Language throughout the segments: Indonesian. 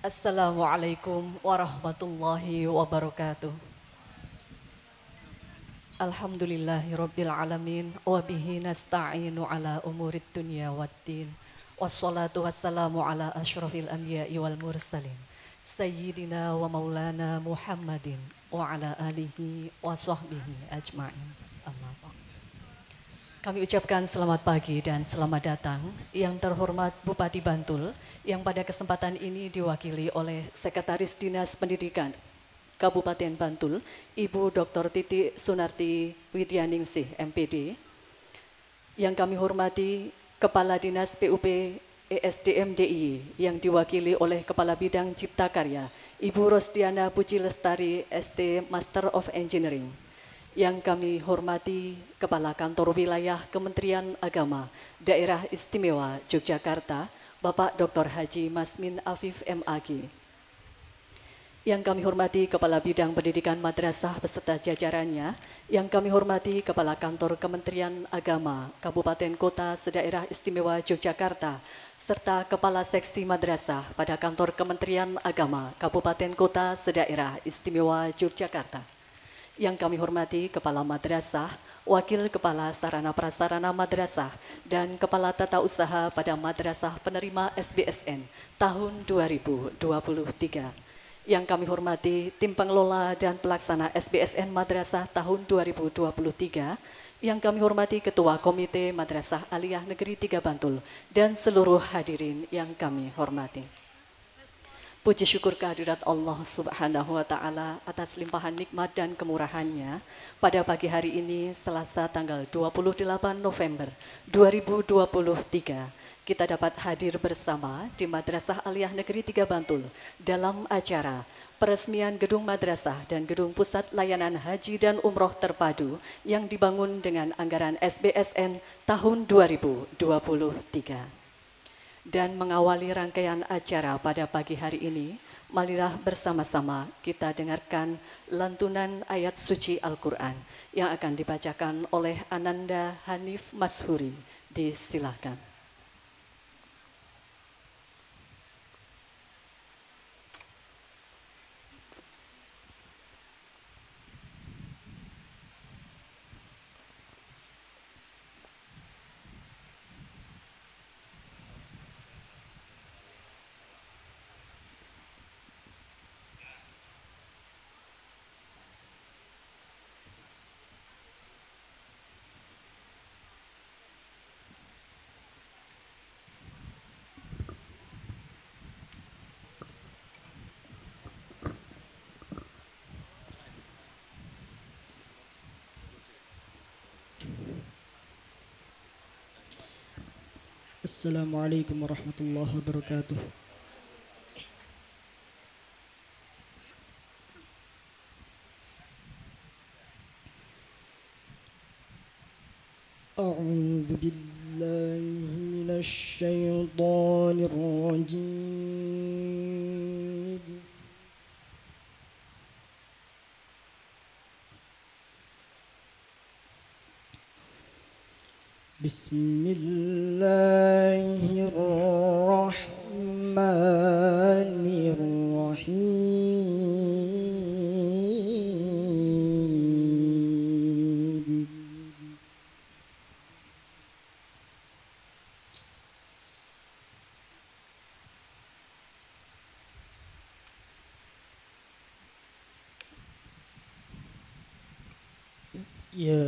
Assalamualaikum warahmatullahi wabarakatuh. Alhamdulillahirabbil alamin wa bihi nasta'inu ala umurid dunya waddin. Wassalatu wassalamu ala asyrafil anbiya'i wal mursalin. Sayyidina wa maulana Muhammadin wa ala alihi wa sahbihi ajma'in. Amma ba'd. Kami ucapkan selamat pagi dan selamat datang yang terhormat Bupati Bantul yang pada kesempatan ini diwakili oleh Sekretaris Dinas Pendidikan Kabupaten Bantul, Ibu Dr. Titi Sunarti Widyaningsih, MPD. Yang kami hormati Kepala Dinas PUP ESDM DIY yang diwakili oleh Kepala Bidang Cipta Karya, Ibu Rosdiana Puji Lestari, ST Master of Engineering. Yang kami hormati Kepala Kantor Wilayah Kementerian Agama Daerah Istimewa Yogyakarta, Bapak Dr. Haji Masmin Afif MAG. Yang kami hormati Kepala Bidang Pendidikan Madrasah beserta jajarannya, yang kami hormati Kepala Kantor Kementerian Agama Kabupaten Kota Sedaerah Istimewa Yogyakarta, serta Kepala Seksi Madrasah pada Kantor Kementerian Agama Kabupaten Kota Sedaerah Istimewa Yogyakarta. Yang kami hormati Kepala Madrasah, Wakil Kepala Sarana Prasarana Madrasah, dan Kepala Tata Usaha pada Madrasah Penerima SBSN tahun 2023. Yang kami hormati tim pengelola dan pelaksana SBSN Madrasah tahun 2023, yang kami hormati Ketua Komite Madrasah Aliyah Negeri 3 Bantul, dan seluruh hadirin yang kami hormati. Puji syukur kehadirat Allah Subhanahu wa Ta'ala atas limpahan nikmat dan kemurahannya pada pagi hari ini, Selasa tanggal 28 November 2023. Kita dapat hadir bersama di Madrasah Aliyah Negeri 3 Bantul dalam acara peresmian gedung madrasah dan gedung pusat layanan haji dan umroh terpadu yang dibangun dengan anggaran SBSN tahun 2023. Dan mengawali rangkaian acara pada pagi hari ini, marilah bersama-sama kita dengarkan lantunan ayat suci Al-Quran yang akan dibacakan oleh Ananda Hanif Mashuri. Disilahkan. Assalamualaikum warahmatullahi wabarakatuh. A'udzu billahi minasy syaithanir rajim. Bismillahirrahmanirrahim. Ya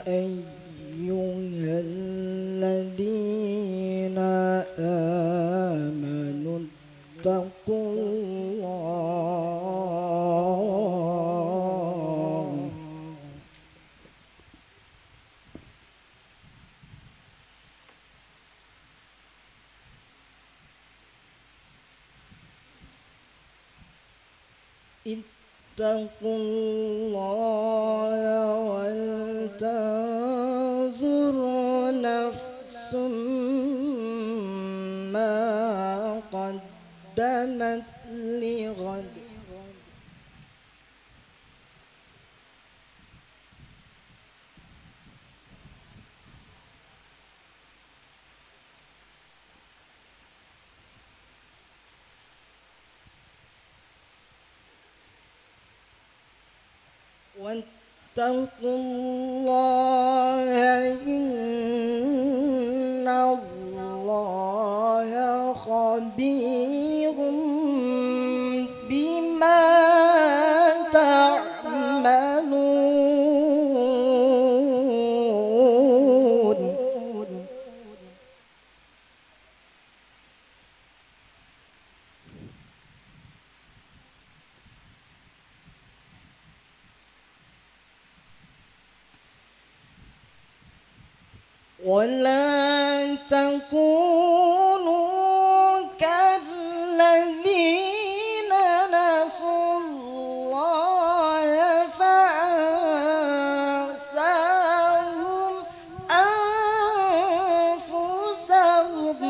ayyuhalladzina amanu taqullah ittaqullaha wal tanzur nafsum ma qaddamat lighad. واتقوا الله إن الله خبير بما تعملون. ولا تكونوا كالذين نسوا الله فأنساهم أنفسهم.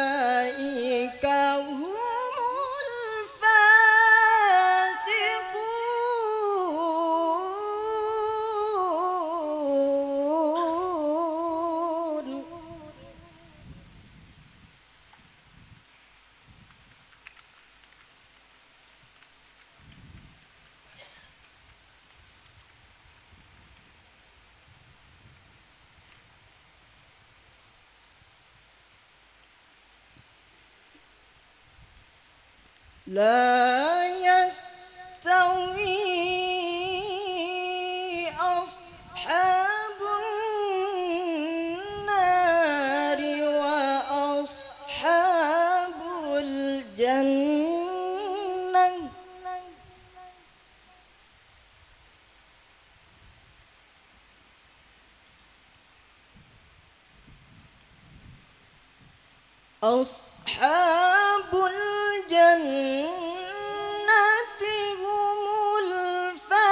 أولئك هم الفاسقون. لا يستوي أصحاب النار وأصحاب الجنة. أصحاب الجنة هم الفائزون.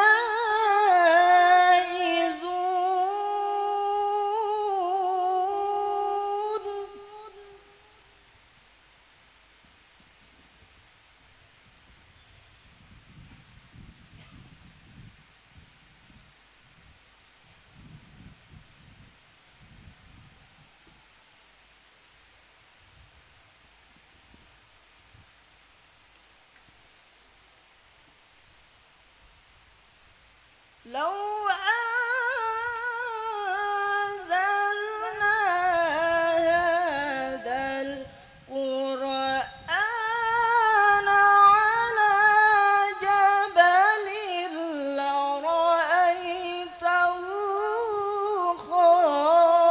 لو أنزلنا هذا القرآن على جبل لرأيته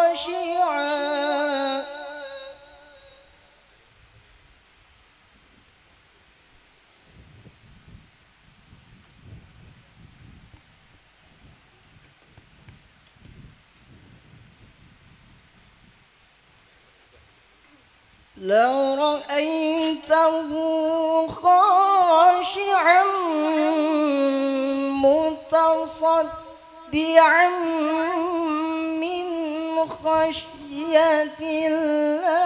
خاشعا لرأيته خاشعا متصدعا من خشية الله.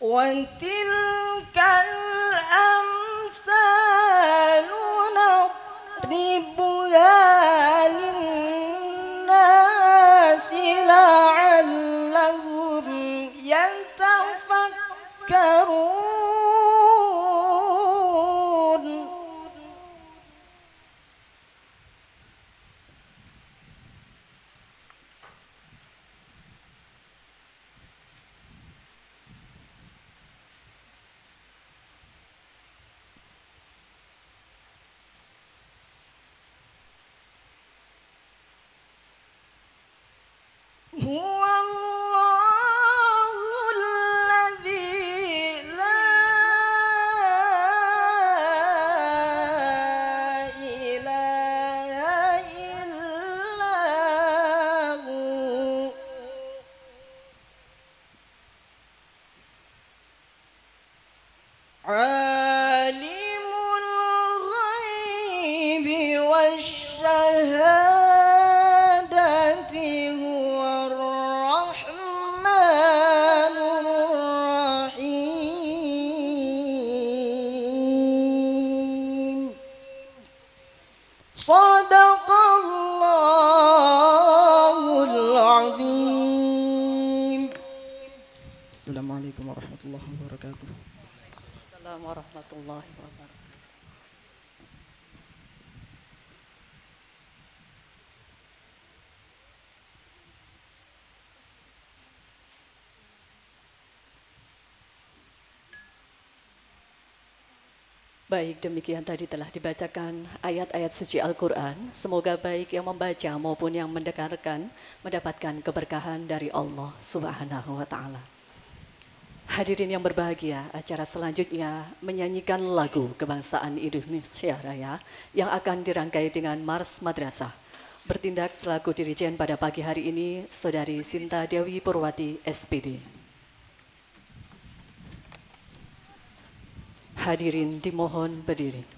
وتلك الأمثال نضربها للناس لعلهم يتفكرون. Assalamualaikum warahmatullahi wabarakatuh. Assalamualaikum warahmatullahi wabarakatuh. Baik, demikian tadi telah dibacakan ayat-ayat suci Al-Quran. Semoga baik yang membaca maupun yang mendengarkan mendapatkan keberkahan dari Allah Subhanahu wa Ta'ala. Hadirin yang berbahagia, acara selanjutnya menyanyikan lagu kebangsaan Indonesia Raya yang akan dirangkai dengan Mars Madrasah. Bertindak selaku dirijen pada pagi hari ini, Saudari Sinta Dewi Purwati, SPD. Hadirin dimohon berdiri.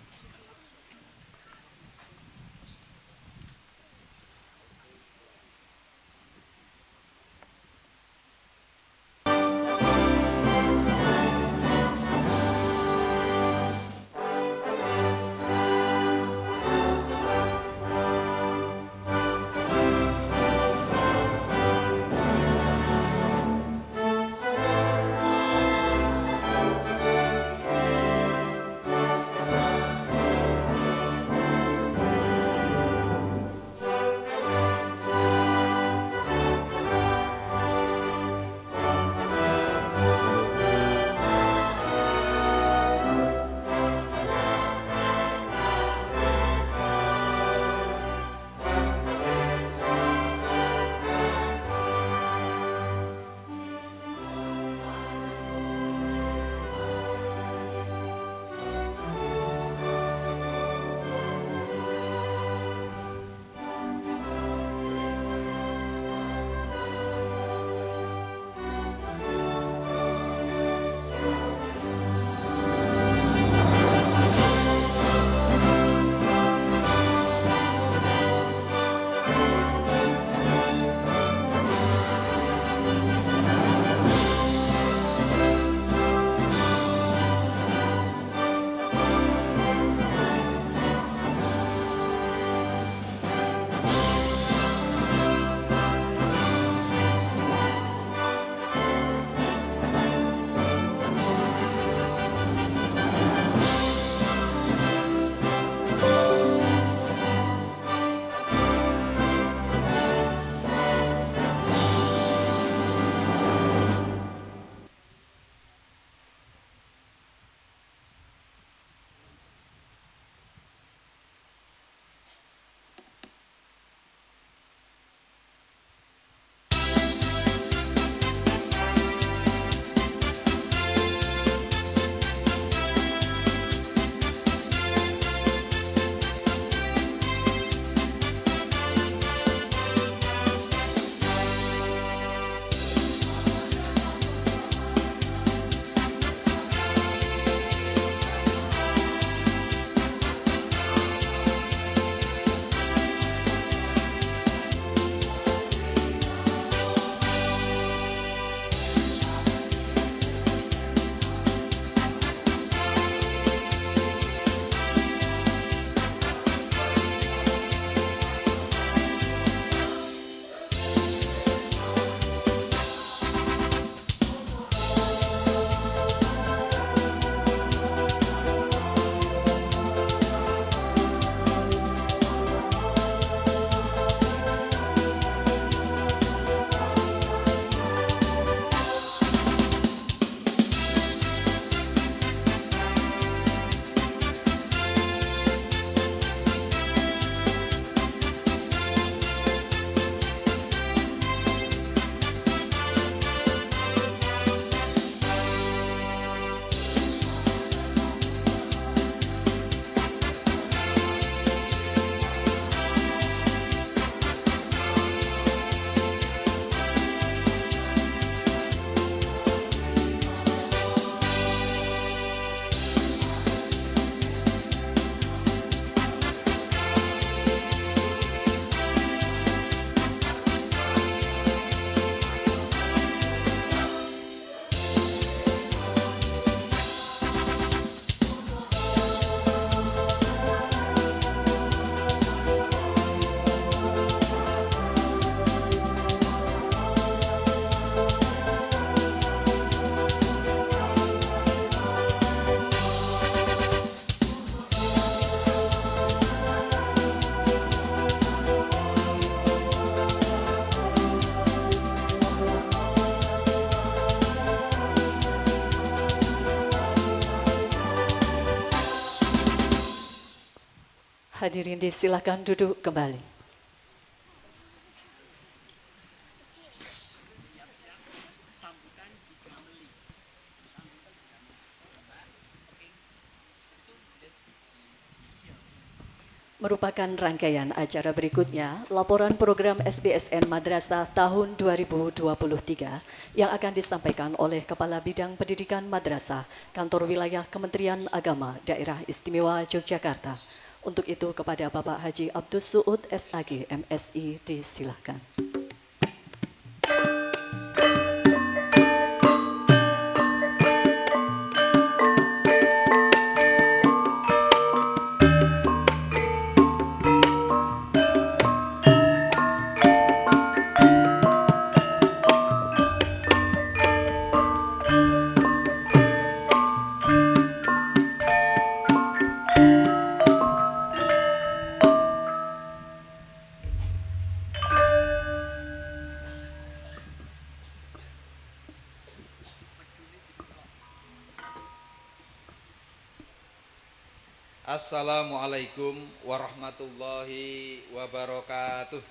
Hadirin disilakan duduk kembali. Merupakan rangkaian acara berikutnya, laporan program SBSN Madrasah tahun 2023 yang akan disampaikan oleh Kepala Bidang Pendidikan Madrasah, Kantor Wilayah Kementerian Agama, Daerah Istimewa Yogyakarta. Untuk itu kepada Bapak Haji Abdus Suud SAG MSI disilakan. Assalamualaikum warahmatullahi wabarakatuh.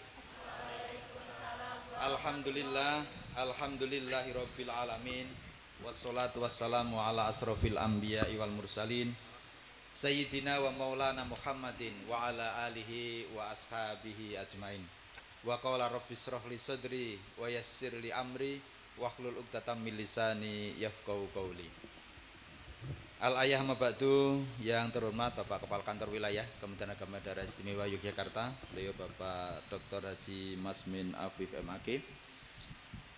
Alhamdulillah, alhamdulillahirabbil alamin. Wassalatu wassalamu ala asrofil anbiya'i wal mursalin Sayyidina wa maulana Muhammadin wa ala alihi wa ashabihi ajmain. Wa qala rabbis shrah li sadri wa yassir li amri wahlul 'uqdatam min lisani yafqahu qawli. Al-ayah mabadu yang terhormat Bapak Kepala Kantor Wilayah Kementerian Agama Daerah Istimewa Yogyakarta, beliau Bapak Dr. Haji Masmin Afif MAG.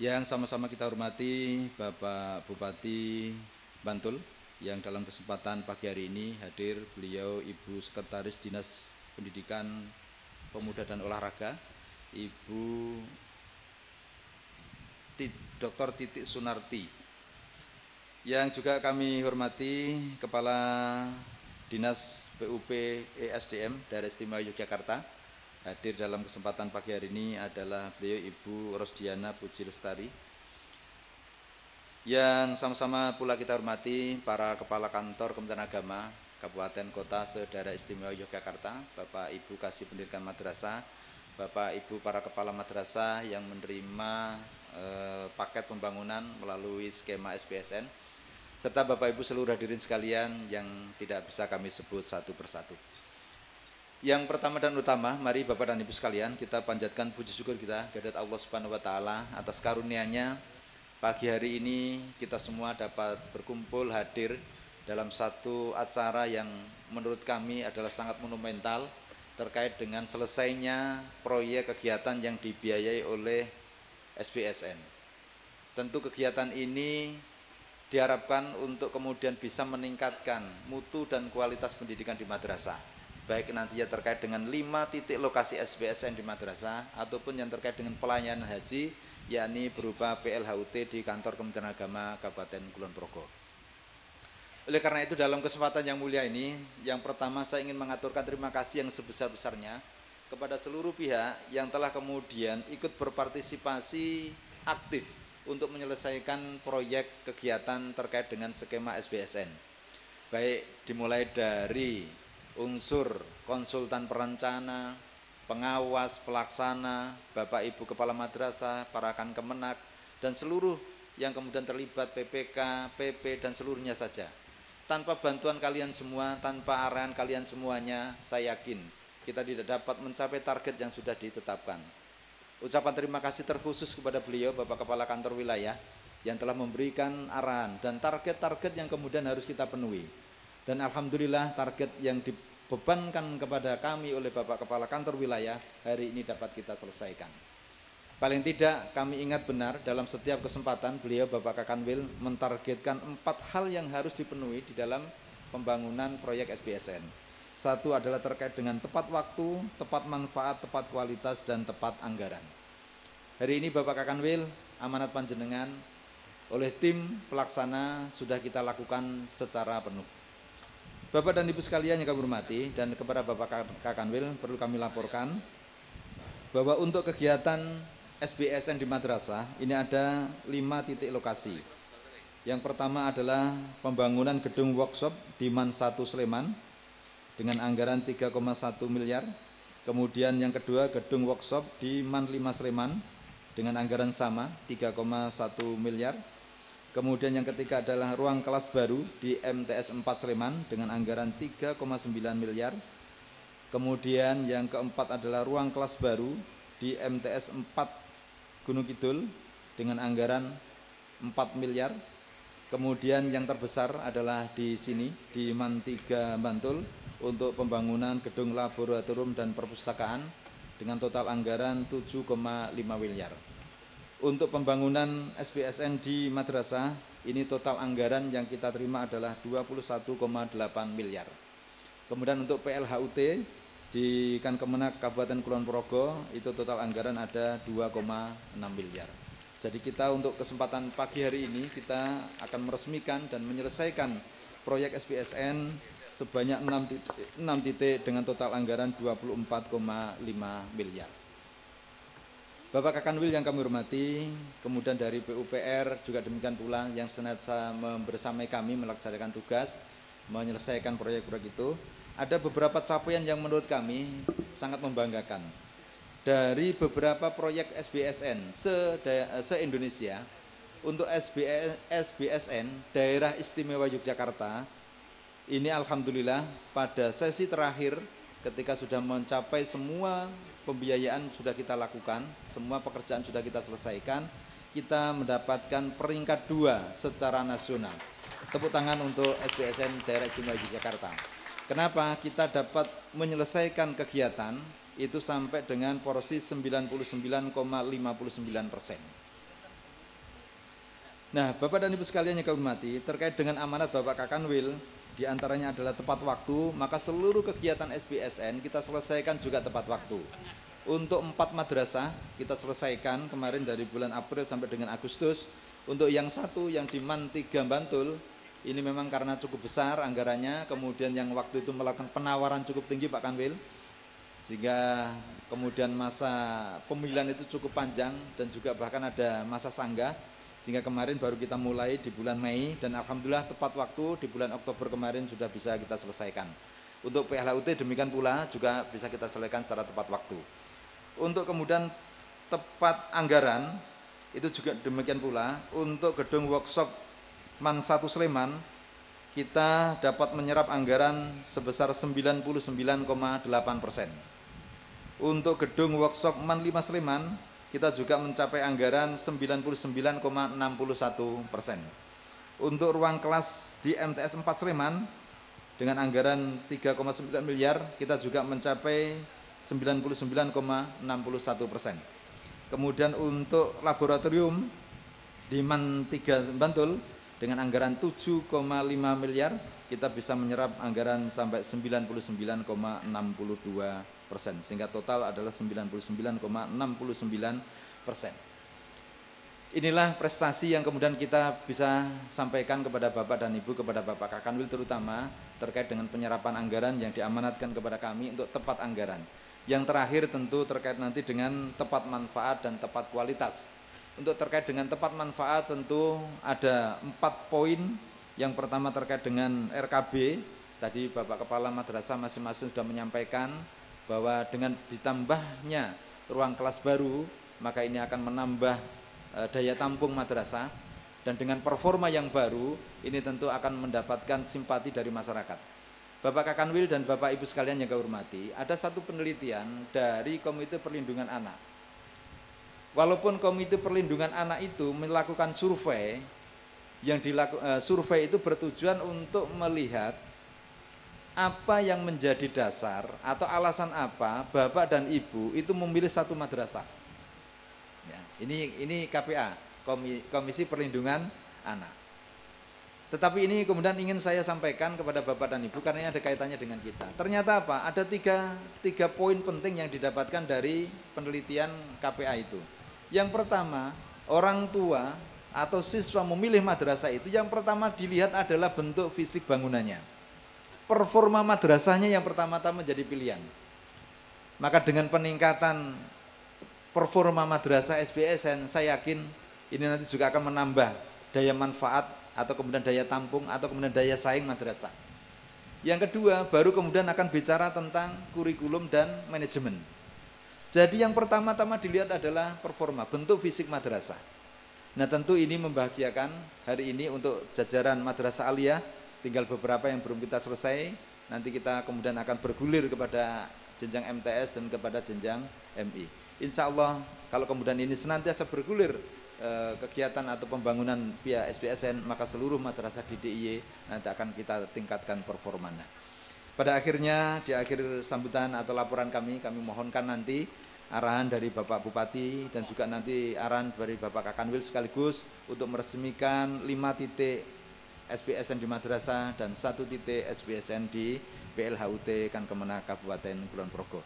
Yang sama-sama kita hormati Bapak Bupati Bantul yang dalam kesempatan pagi hari ini hadir, beliau Ibu Sekretaris Dinas Pendidikan Pemuda dan Olahraga, Ibu Dr. Titik Sunarti. Yang juga kami hormati Kepala Dinas PUP ESDM Daerah Istimewa Yogyakarta. Hadir dalam kesempatan pagi hari ini adalah beliau Ibu Rosdiana Puji Lestari. Yang sama-sama pula kita hormati para Kepala Kantor Kementerian Agama Kabupaten Kota se-Daerah Istimewa Yogyakarta, Bapak Ibu Kasih Pendidikan Madrasah, Bapak Ibu para Kepala Madrasah yang menerima paket pembangunan melalui skema SBSN, serta Bapak Ibu seluruh hadirin sekalian yang tidak bisa kami sebut satu persatu. Yang pertama dan utama, mari Bapak dan Ibu sekalian kita panjatkan puji syukur kita kehadirat Allah Subhanahu wa taala atas karunia-Nya pagi hari ini kita semua dapat berkumpul hadir dalam satu acara yang menurut kami adalah sangat monumental terkait dengan selesainya proyek kegiatan yang dibiayai oleh SBSN. Tentu kegiatan ini diharapkan untuk kemudian bisa meningkatkan mutu dan kualitas pendidikan di madrasah, baik nantinya terkait dengan 5 titik lokasi SBSN di madrasah ataupun yang terkait dengan pelayanan haji, yakni berupa PLHUT di Kantor Kementerian Agama Kabupaten Kulon Progo. Oleh karena itu dalam kesempatan yang mulia ini, yang pertama saya ingin mengaturkan terima kasih yang sebesar-besarnya kepada seluruh pihak yang telah kemudian ikut berpartisipasi aktif untuk menyelesaikan proyek kegiatan terkait dengan skema SBSN. Baik dimulai dari unsur konsultan perencana, pengawas, pelaksana, Bapak Ibu Kepala Madrasah, para rekan Kemenak, dan seluruh yang kemudian terlibat PPK, PP, dan seluruhnya saja. Tanpa bantuan kalian semua, tanpa arahan kalian semuanya, saya yakin kita tidak dapat mencapai target yang sudah ditetapkan. Ucapan terima kasih terkhusus kepada beliau Bapak Kepala Kantor Wilayah yang telah memberikan arahan dan target-target yang kemudian harus kita penuhi. Dan alhamdulillah target yang dibebankan kepada kami oleh Bapak Kepala Kantor Wilayah hari ini dapat kita selesaikan. Paling tidak kami ingat benar dalam setiap kesempatan beliau Bapak Kakanwil mentargetkan 4 hal yang harus dipenuhi di dalam pembangunan proyek SBSN. Satu adalah terkait dengan tepat waktu, tepat manfaat, tepat kualitas, dan tepat anggaran. Hari ini Bapak Kakanwil, amanat panjenengan oleh tim pelaksana sudah kita lakukan secara penuh. Bapak dan Ibu sekalian yang kami hormati, dan kepada Bapak Kakanwil perlu kami laporkan bahwa untuk kegiatan SBSN di madrasah ini ada 5 titik lokasi. Yang pertama adalah pembangunan gedung workshop di MAN 1 Sleman. dengan anggaran 3,1 miliar. Kemudian yang kedua gedung workshop di MAN 5 Sleman dengan anggaran sama 3,1 miliar. Kemudian yang ketiga adalah ruang kelas baru di MTS 4 Sleman dengan anggaran 3,9 miliar. Kemudian yang keempat adalah ruang kelas baru di MTS 4 Gunung Kidul dengan anggaran 4 miliar. Kemudian yang terbesar adalah di sini di MAN 3 Bantul untuk pembangunan gedung laboratorium dan perpustakaan dengan total anggaran 7,5 miliar. Untuk pembangunan SBSN di madrasah ini total anggaran yang kita terima adalah 21,8 miliar. Kemudian untuk PLHUT di Kemenak Kabupaten Kulon Progo itu total anggaran ada 2,6 miliar. Jadi kita untuk kesempatan pagi hari ini kita akan meresmikan dan menyelesaikan proyek SBSN sebanyak 6 titik dengan total anggaran 24,5 miliar. Bapak Kakanwil yang kami hormati, kemudian dari PUPR juga demikian pula yang senantiasa membersamai kami melaksanakan tugas menyelesaikan proyek-proyek itu. Ada beberapa capaian yang menurut kami sangat membanggakan. Dari beberapa proyek SBSN se-Indonesia, untuk SBSN Daerah Istimewa Yogyakarta, ini alhamdulillah pada sesi terakhir ketika sudah mencapai semua pembiayaan sudah kita lakukan, semua pekerjaan sudah kita selesaikan, kita mendapatkan peringkat 2 secara nasional. Tepuk tangan untuk SBSN Daerah Istimewa Yogyakarta. Kenapa? Kita dapat menyelesaikan kegiatan itu sampai dengan porsi 99,59%. Nah, Bapak dan Ibu sekalian yang kami hormati, terkait dengan amanat Bapak Kakanwil, diantaranya adalah tepat waktu, maka seluruh kegiatan SBSN kita selesaikan juga tepat waktu. Untuk 4 madrasah kita selesaikan kemarin dari bulan April sampai dengan Agustus. Untuk yang satu yang di MAN 3 Bantul, ini memang karena cukup besar anggarannya, kemudian yang waktu itu melakukan penawaran cukup tinggi Pak Kanwil, sehingga kemudian masa pemilihan itu cukup panjang dan juga bahkan ada masa sanggah, sehingga kemarin baru kita mulai di bulan Mei dan alhamdulillah tepat waktu di bulan Oktober kemarin sudah bisa kita selesaikan. Untuk PLHUT demikian pula juga bisa kita selesaikan secara tepat waktu. Untuk kemudian tepat anggaran itu juga demikian pula. Untuk gedung workshop MAN 1 Sleman kita dapat menyerap anggaran sebesar 99,8%. Untuk gedung workshop MAN 5 Sleman kita juga mencapai anggaran 99,61%. Untuk ruang kelas di MTS 4 Sleman dengan anggaran 3,9 miliar kita juga mencapai 99,61%. Kemudian untuk laboratorium di MAN 3 Bantul dengan anggaran 7,5 miliar kita bisa menyerap anggaran sampai 99,62%, sehingga total adalah 99,69%. Inilah prestasi yang kemudian kita bisa sampaikan kepada Bapak dan Ibu, kepada Bapak Kakanwil terutama terkait dengan penyerapan anggaran yang diamanatkan kepada kami untuk tepat anggaran. Yang terakhir tentu terkait nanti dengan tepat manfaat dan tepat kualitas. Untuk terkait dengan tepat manfaat tentu ada 4 poin. Yang pertama terkait dengan RKB. Tadi Bapak Kepala Madrasah masing-masing sudah menyampaikan bahwa dengan ditambahnya ruang kelas baru, maka ini akan menambah daya tampung madrasah. Dan dengan performa yang baru, ini tentu akan mendapatkan simpati dari masyarakat. Bapak Kakanwil dan Bapak Ibu sekalian yang kami hormati, ada satu penelitian dari Komite Perlindungan Anak. Walaupun Komite Perlindungan Anak itu melakukan survei, survei itu bertujuan untuk melihat apa yang menjadi dasar atau alasan apa Bapak dan Ibu itu memilih satu madrasah. Ya, ini KPA, Komisi Perlindungan Anak. Tetapi ini kemudian ingin saya sampaikan kepada Bapak dan Ibu karena ini ada kaitannya dengan kita. Ternyata apa? Ada tiga poin penting yang didapatkan dari penelitian KPA itu. Yang pertama, orang tua atau siswa memilih madrasah itu yang pertama dilihat adalah bentuk fisik bangunannya. Performa madrasahnya yang pertama-tama menjadi pilihan. Maka dengan peningkatan performa madrasah SBSN, saya yakin ini nanti juga akan menambah daya manfaat atau kemudian daya tampung atau kemudian daya saing madrasah. Yang kedua, baru kemudian akan bicara tentang kurikulum dan manajemen. Jadi yang pertama-tama dilihat adalah performa, bentuk fisik madrasah. Nah tentu ini membahagiakan hari ini untuk jajaran Madrasah Aliyah, tinggal beberapa yang belum kita selesai. Nanti kita kemudian akan bergulir kepada jenjang MTS dan kepada jenjang MI. Insya Allah kalau kemudian ini senantiasa bergulir kegiatan atau pembangunan via SPSN, maka seluruh madrasah di DIY nanti akan kita tingkatkan performanya. Pada akhirnya di akhir sambutan atau laporan kami mohonkan nanti arahan dari Bapak Bupati dan juga nanti arahan dari Bapak Kakanwil sekaligus untuk meresmikan 5 titik SPSN di madrasah dan 1 titik SPSN di PLHUT Kan Kemenak Kabupaten Kulon Progo.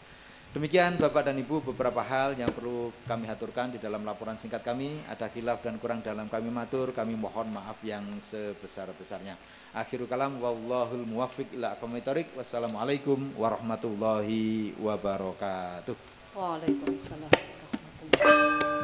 Demikian Bapak dan Ibu beberapa hal yang perlu kami haturkan di dalam laporan singkat kami. Ada khilaf dan kurang dalam kami matur, kami mohon maaf yang sebesar-besarnya. Akhirul kalam wallahul muwaffiq ila aqwamit thoriq. Wassalamualaikum warahmatullahi wabarakatuh. Waalaikumsalam warahmatullahi wabarakatuh.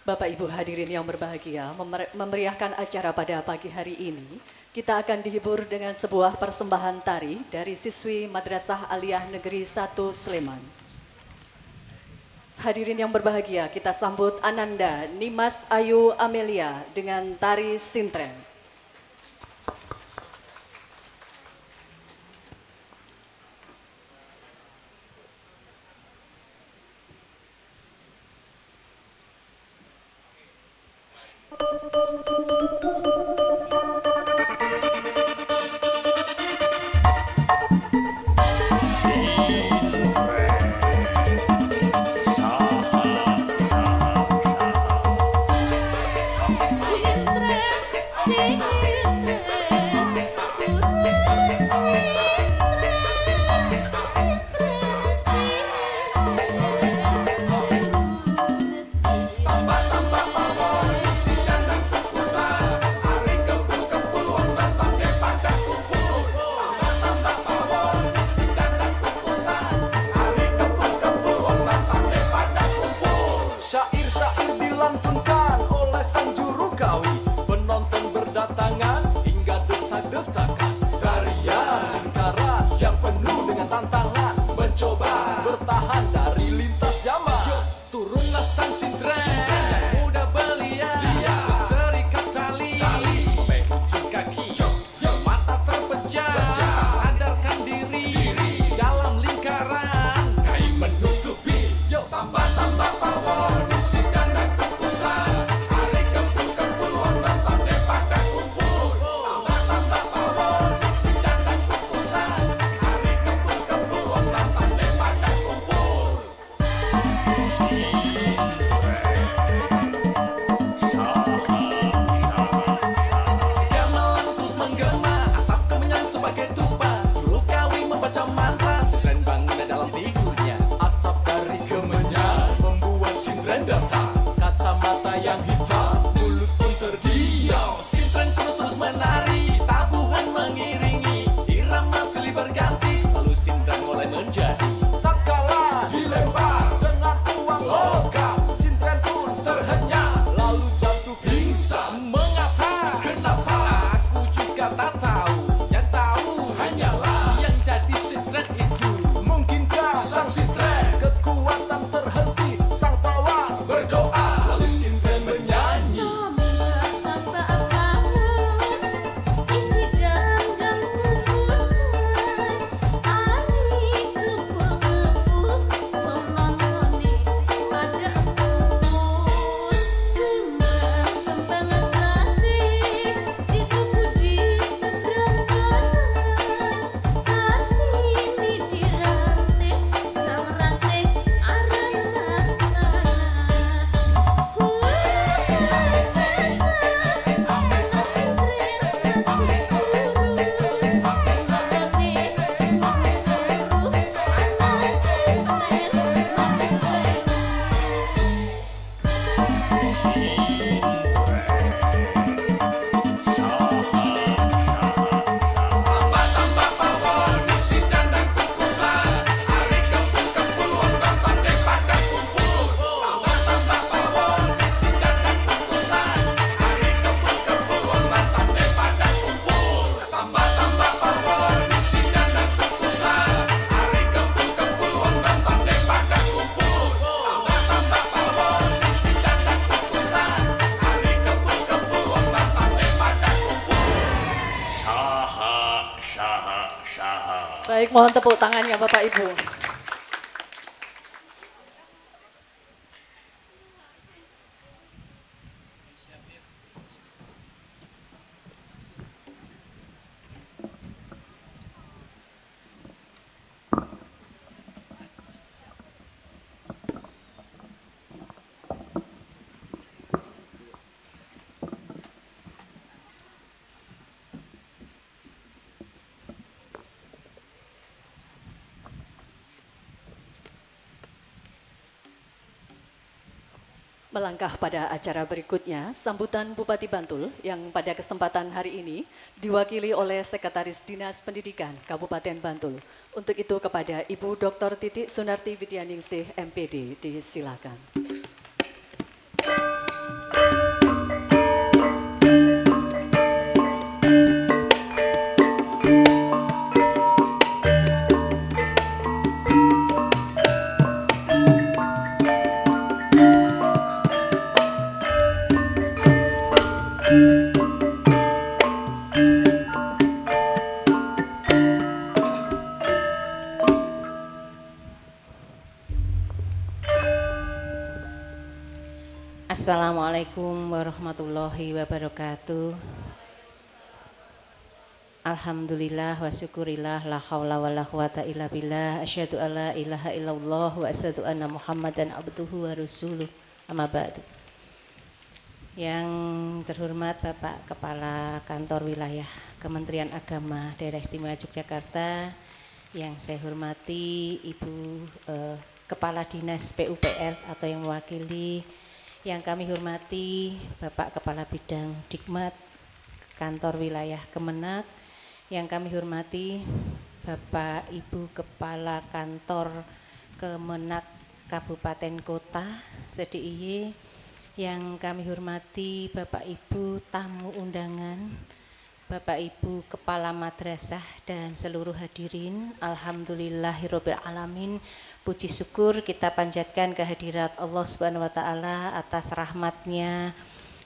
Bapak Ibu hadirin yang berbahagia, memeriahkan acara pada pagi hari ini, kita akan dihibur dengan sebuah persembahan tari dari siswi Madrasah Aliyah Negeri 1 Sleman. Hadirin yang berbahagia, kita sambut Ananda Nimas Ayu Amelia dengan tari sintren. Saha. Baik, mohon tepuk tangannya Bapak Ibu. Melangkah pada acara berikutnya, sambutan Bupati Bantul yang pada kesempatan hari ini diwakili oleh Sekretaris Dinas Pendidikan Kabupaten Bantul. Untuk itu kepada Ibu Dr. Titik Sunarti Widyaningsih MPD, disilakan. Assalamualaikum warahmatullahi wabarakatuh. Alhamdulillah wa syukurillah la haula wa la quwata illa billah. Asyhadu alla ilaha illallah wa asyhadu anna Muhammadan abduhu wa rasuluh. Amma ba'du. Yang terhormat Bapak Kepala Kantor Wilayah Kementerian Agama Daerah Istimewa Yogyakarta, yang saya hormati Ibu Kepala Dinas PUPR atau yang mewakili, yang kami hormati Bapak Kepala Bidang Dikmat Kantor Wilayah Kemenak, yang kami hormati Bapak Ibu Kepala Kantor Kemenak Kabupaten Kota se-DIY, yang kami hormati Bapak Ibu tamu undangan, Bapak Ibu Kepala Madrasah dan seluruh hadirin. Alhamdulillahirabbil alamin. Puji syukur kita panjatkan kehadirat Allah Subhanahu wa taala atas rahmatnya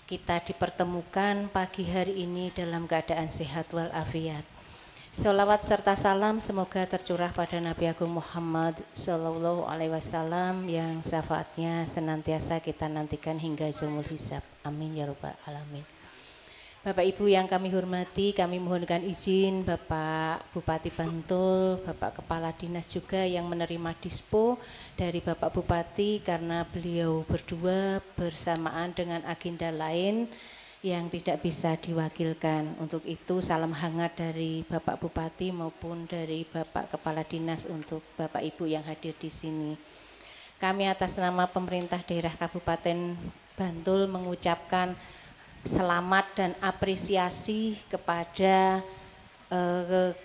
kita dipertemukan pagi hari ini dalam keadaan sehat walafiat. Sholawat serta salam semoga tercurah pada Nabi Agung Muhammad Sallallahu Alaihi Wasallam yang syafaatnya senantiasa kita nantikan hingga yaumul hisab. Amin ya rabbal alamin. Bapak Ibu yang kami hormati, kami mohonkan izin Bapak Bupati Bantul, Bapak Kepala Dinas juga yang menerima dispo dari Bapak Bupati karena beliau berdua bersamaan dengan agenda lain yang tidak bisa diwakilkan. Untuk itu salam hangat dari Bapak Bupati maupun dari Bapak Kepala Dinas untuk Bapak Ibu yang hadir di sini. Kami atas nama pemerintah daerah Kabupaten Bantul mengucapkan selamat dan apresiasi kepada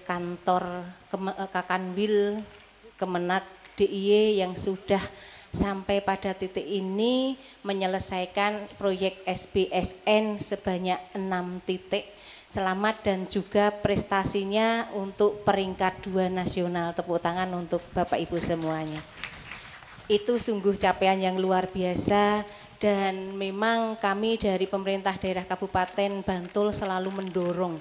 kantor Kakanwil Kemenak DIY yang sudah sampai pada titik ini menyelesaikan proyek SBSN sebanyak 6 titik. Selamat dan juga prestasinya untuk peringkat 2 nasional. Tepuk tangan untuk Bapak Ibu semuanya. Itu sungguh capaian yang luar biasa. Dan memang kami dari pemerintah daerah Kabupaten Bantul selalu mendorong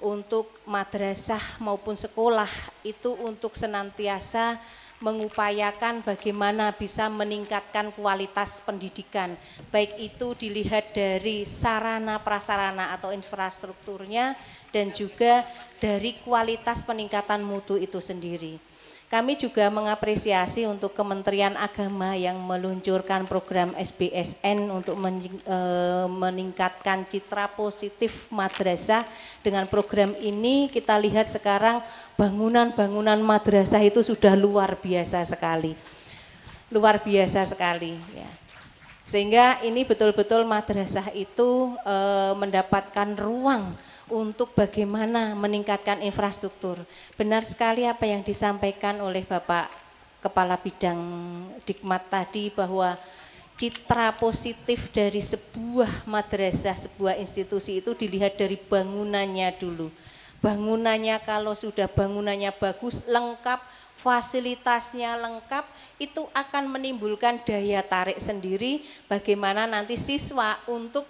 untuk madrasah maupun sekolah itu untuk senantiasa mengupayakan bagaimana bisa meningkatkan kualitas pendidikan. Baik itu dilihat dari sarana prasarana atau infrastrukturnya dan juga dari kualitas peningkatan mutu itu sendiri. Kami juga mengapresiasi untuk Kementerian Agama yang meluncurkan program SBSN untuk meningkatkan citra positif madrasah. Dengan program ini kita lihat sekarang bangunan-bangunan madrasah itu sudah luar biasa sekali. Luar biasa sekali ya. Sehingga ini betul-betul madrasah itu mendapatkan ruang untuk bagaimana meningkatkan infrastruktur. Benar sekali apa yang disampaikan oleh Bapak Kepala Bidang Dikmat tadi bahwa citra positif dari sebuah madrasah, sebuah institusi itu dilihat dari bangunannya dulu. Bangunannya kalau sudah bangunannya bagus, lengkap, fasilitasnya lengkap, itu akan menimbulkan daya tarik sendiri bagaimana nanti siswa untuk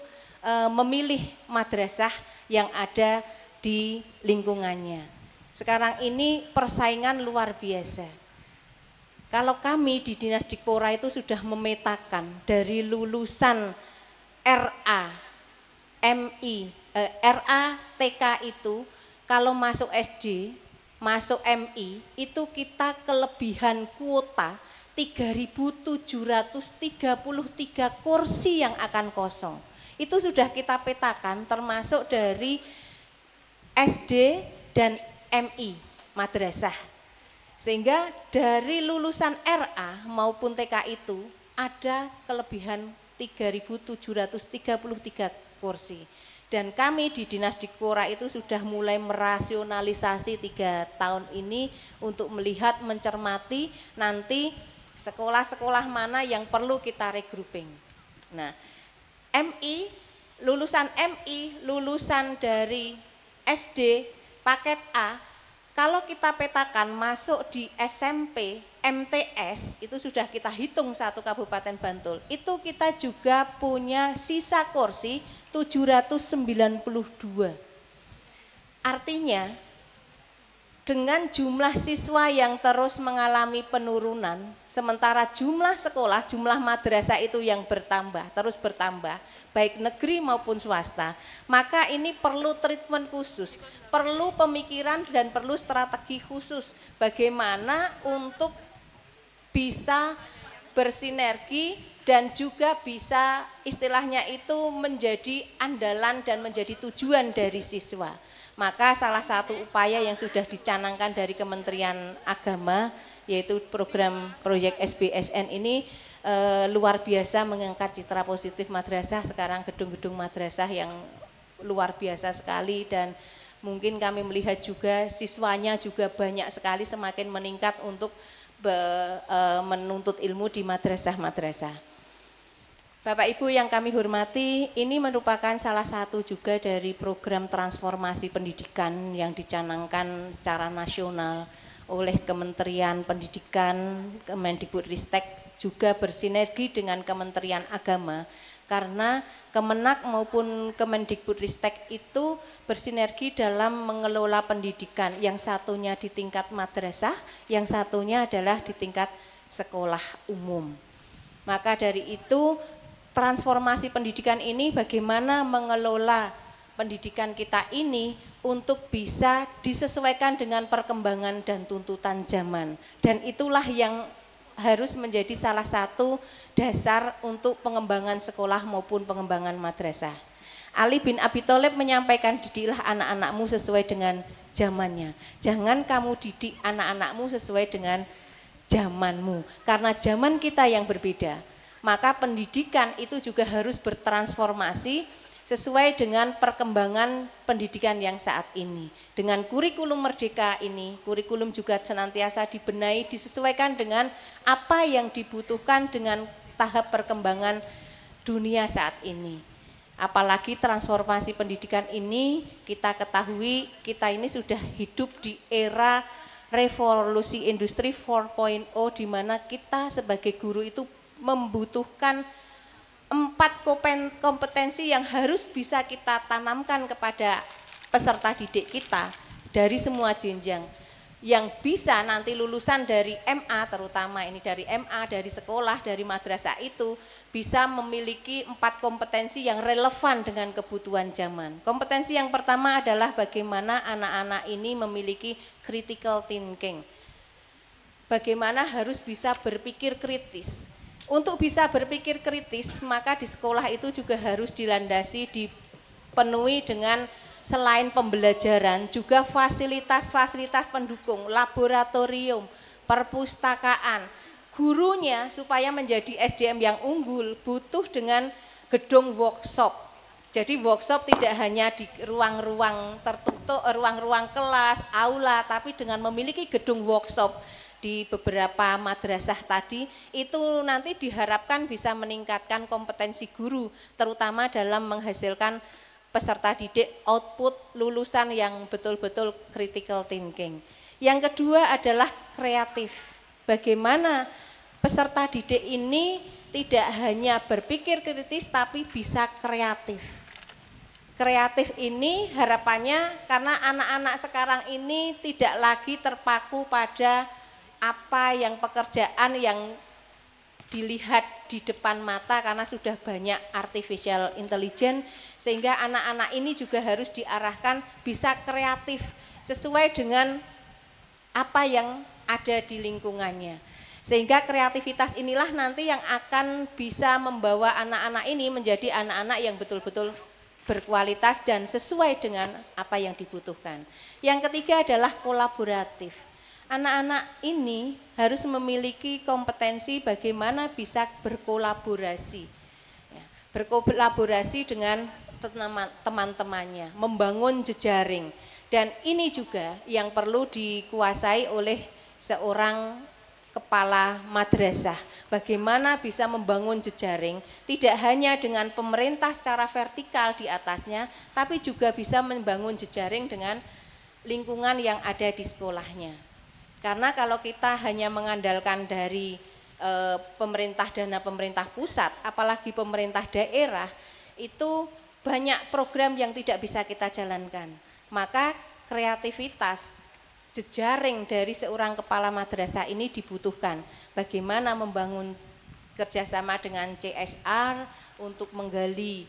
memilih madrasah yang ada di lingkungannya. Sekarang ini persaingan luar biasa. Kalau kami di Dinas Dikpora itu sudah memetakan dari lulusan RA, TK itu kalau masuk SD, masuk MI itu kita kelebihan kuota 3.733 kursi yang akan kosong. Itu sudah kita petakan termasuk dari SD dan MI, madrasah. Sehingga dari lulusan RA maupun TK itu ada kelebihan 3.733 kursi. Dan kami di Dinas Dikpora itu sudah mulai merasionalisasi 3 tahun ini untuk melihat, mencermati nanti sekolah-sekolah mana yang perlu kita regrouping. Nah, lulusan dari SD paket A, kalau kita petakan masuk di SMP, MTS, itu sudah kita hitung satu Kabupaten Bantul, itu kita juga punya sisa kursi 792. Artinya, dengan jumlah siswa yang terus mengalami penurunan, sementara jumlah sekolah, jumlah madrasah itu yang bertambah, terus bertambah, baik negeri maupun swasta, maka ini perlu treatment khusus, perlu pemikiran dan perlu strategi khusus bagaimana untuk bisa bersinergi dan juga bisa istilahnya itu menjadi andalan dan menjadi tujuan dari siswa. Maka salah satu upaya yang sudah dicanangkan dari Kementerian Agama yaitu program proyek SBSN ini luar biasa mengangkat citra positif madrasah. Sekarang gedung-gedung madrasah yang luar biasa sekali dan mungkin kami melihat juga siswanya juga banyak sekali semakin meningkat untuk menuntut ilmu di madrasah-madrasah. Bapak Ibu yang kami hormati, ini merupakan salah satu juga dari program transformasi pendidikan yang dicanangkan secara nasional oleh Kementerian Pendidikan, Kemendikbudristek juga bersinergi dengan Kementerian Agama karena Kemenak maupun Kemendikbudristek itu bersinergi dalam mengelola pendidikan, yang satunya di tingkat madrasah, yang satunya adalah di tingkat sekolah umum. Maka dari itu transformasi pendidikan ini bagaimana mengelola pendidikan kita ini untuk bisa disesuaikan dengan perkembangan dan tuntutan zaman. Dan itulah yang harus menjadi salah satu dasar untuk pengembangan sekolah maupun pengembangan madrasah. Ali bin Abi Thalib menyampaikan, didiklah anak-anakmu sesuai dengan zamannya. Jangan kamu didik anak-anakmu sesuai dengan zamanmu, karena zaman kita yang berbeda. Maka pendidikan itu juga harus bertransformasi sesuai dengan perkembangan pendidikan yang saat ini. Dengan kurikulum merdeka ini, kurikulum juga senantiasa dibenahi, disesuaikan dengan apa yang dibutuhkan dengan tahap perkembangan dunia saat ini. Apalagi transformasi pendidikan ini kita ketahui, kita ini sudah hidup di era revolusi industri 4.0 di mana kita sebagai guru itu membutuhkan 4 kompetensi yang harus bisa kita tanamkan kepada peserta didik kita dari semua jenjang, yang bisa nanti lulusan dari MA, terutama ini dari MA, dari sekolah, dari madrasah itu bisa memiliki 4 kompetensi yang relevan dengan kebutuhan zaman. Kompetensi yang pertama adalah bagaimana anak-anak ini memiliki critical thinking, bagaimana harus bisa berpikir kritis. Untuk bisa berpikir kritis, maka di sekolah itu juga harus dilandasi, dipenuhi dengan selain pembelajaran, juga fasilitas-fasilitas pendukung, laboratorium, perpustakaan. Gurunya supaya menjadi SDM yang unggul butuh dengan gedung workshop. Jadi workshop tidak hanya di ruang-ruang tertutup, ruang-ruang kelas, aula, tapi dengan memiliki gedung workshop di beberapa madrasah tadi, itu nanti diharapkan bisa meningkatkan kompetensi guru, terutama dalam menghasilkan peserta didik output lulusan yang betul-betul critical thinking. Yang kedua adalah kreatif. Bagaimana peserta didik ini tidak hanya berpikir kritis tapi bisa kreatif. kreatif ini harapannya karena anak-anak sekarang ini tidak lagi terpaku pada apa yang pekerjaan yang dilihat di depan mata karena sudah banyak artificial intelligence, sehingga anak-anak ini juga harus diarahkan bisa kreatif sesuai dengan apa yang ada di lingkungannya. Sehingga kreativitas inilah nanti yang akan bisa membawa anak-anak ini menjadi anak-anak yang betul-betul berkualitas dan sesuai dengan apa yang dibutuhkan. Yang ketiga adalah kolaboratif. Anak-anak ini harus memiliki kompetensi bagaimana bisa berkolaborasi. Ya, berkolaborasi dengan teman-temannya, membangun jejaring. Dan ini juga yang perlu dikuasai oleh seorang kepala madrasah. Bagaimana bisa membangun jejaring, tidak hanya dengan pemerintah secara vertikal di atasnya, tapi juga bisa membangun jejaring dengan lingkungan yang ada di sekolahnya. Karena kalau kita hanya mengandalkan dari pemerintah dana pemerintah pusat, apalagi pemerintah daerah, itu banyak program yang tidak bisa kita jalankan. Maka kreativitas jejaring dari seorang kepala madrasah ini dibutuhkan. Bagaimana membangun kerjasama dengan CSR untuk menggali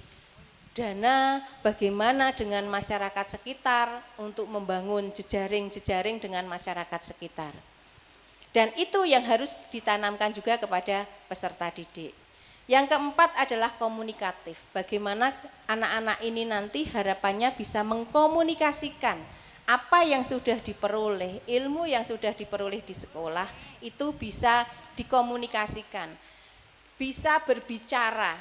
dana, bagaimana dengan masyarakat sekitar untuk membangun jejaring-jejaring dengan masyarakat sekitar. Dan itu yang harus ditanamkan juga kepada peserta didik. Yang keempat adalah komunikatif. Bagaimana anak-anak ini nanti harapannya bisa mengkomunikasikan apa yang sudah diperoleh, ilmu yang sudah diperoleh di sekolah itu bisa dikomunikasikan, bisa berbicara.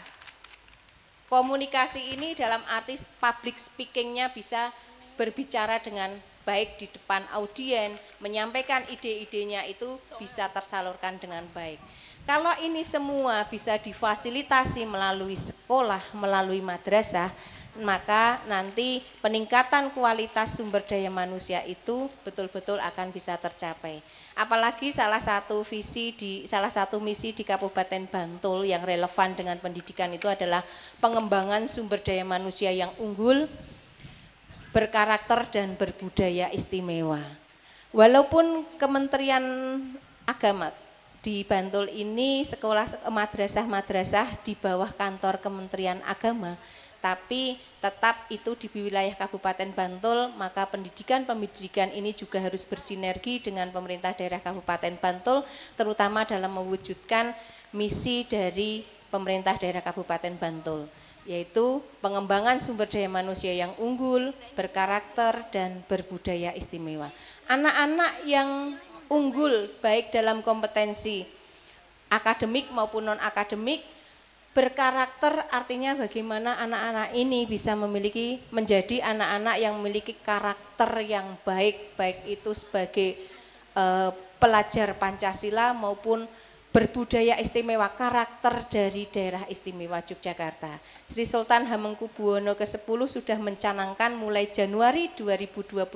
Komunikasi ini dalam arti public speakingnya bisa berbicara dengan baik di depan audien, menyampaikan ide-idenya itu bisa tersalurkan dengan baik. Kalau ini semua bisa difasilitasi melalui sekolah, melalui madrasah, maka nanti peningkatan kualitas sumber daya manusia itu betul-betul akan bisa tercapai. Apalagi salah satu misi di Kabupaten Bantul yang relevan dengan pendidikan itu adalah pengembangan sumber daya manusia yang unggul, berkarakter dan berbudaya istimewa. Walaupun Kementerian Agama di Bantul ini sekolah madrasah-madrasah di bawah kantor Kementerian Agama, tapi tetap itu di wilayah Kabupaten Bantul, maka pendidikan ini juga harus bersinergi dengan pemerintah daerah Kabupaten Bantul, terutama dalam mewujudkan misi dari pemerintah daerah Kabupaten Bantul, yaitu pengembangan sumber daya manusia yang unggul, berkarakter, dan berbudaya istimewa. Anak-anak yang unggul baik dalam kompetensi akademik maupun non-akademik, berkarakter artinya bagaimana anak-anak ini bisa menjadi anak-anak yang memiliki karakter yang baik, baik itu sebagai pelajar Pancasila maupun berbudaya istimewa, karakter dari daerah istimewa Yogyakarta. Sri Sultan Hamengkubuwono ke-10 sudah mencanangkan mulai Januari 2024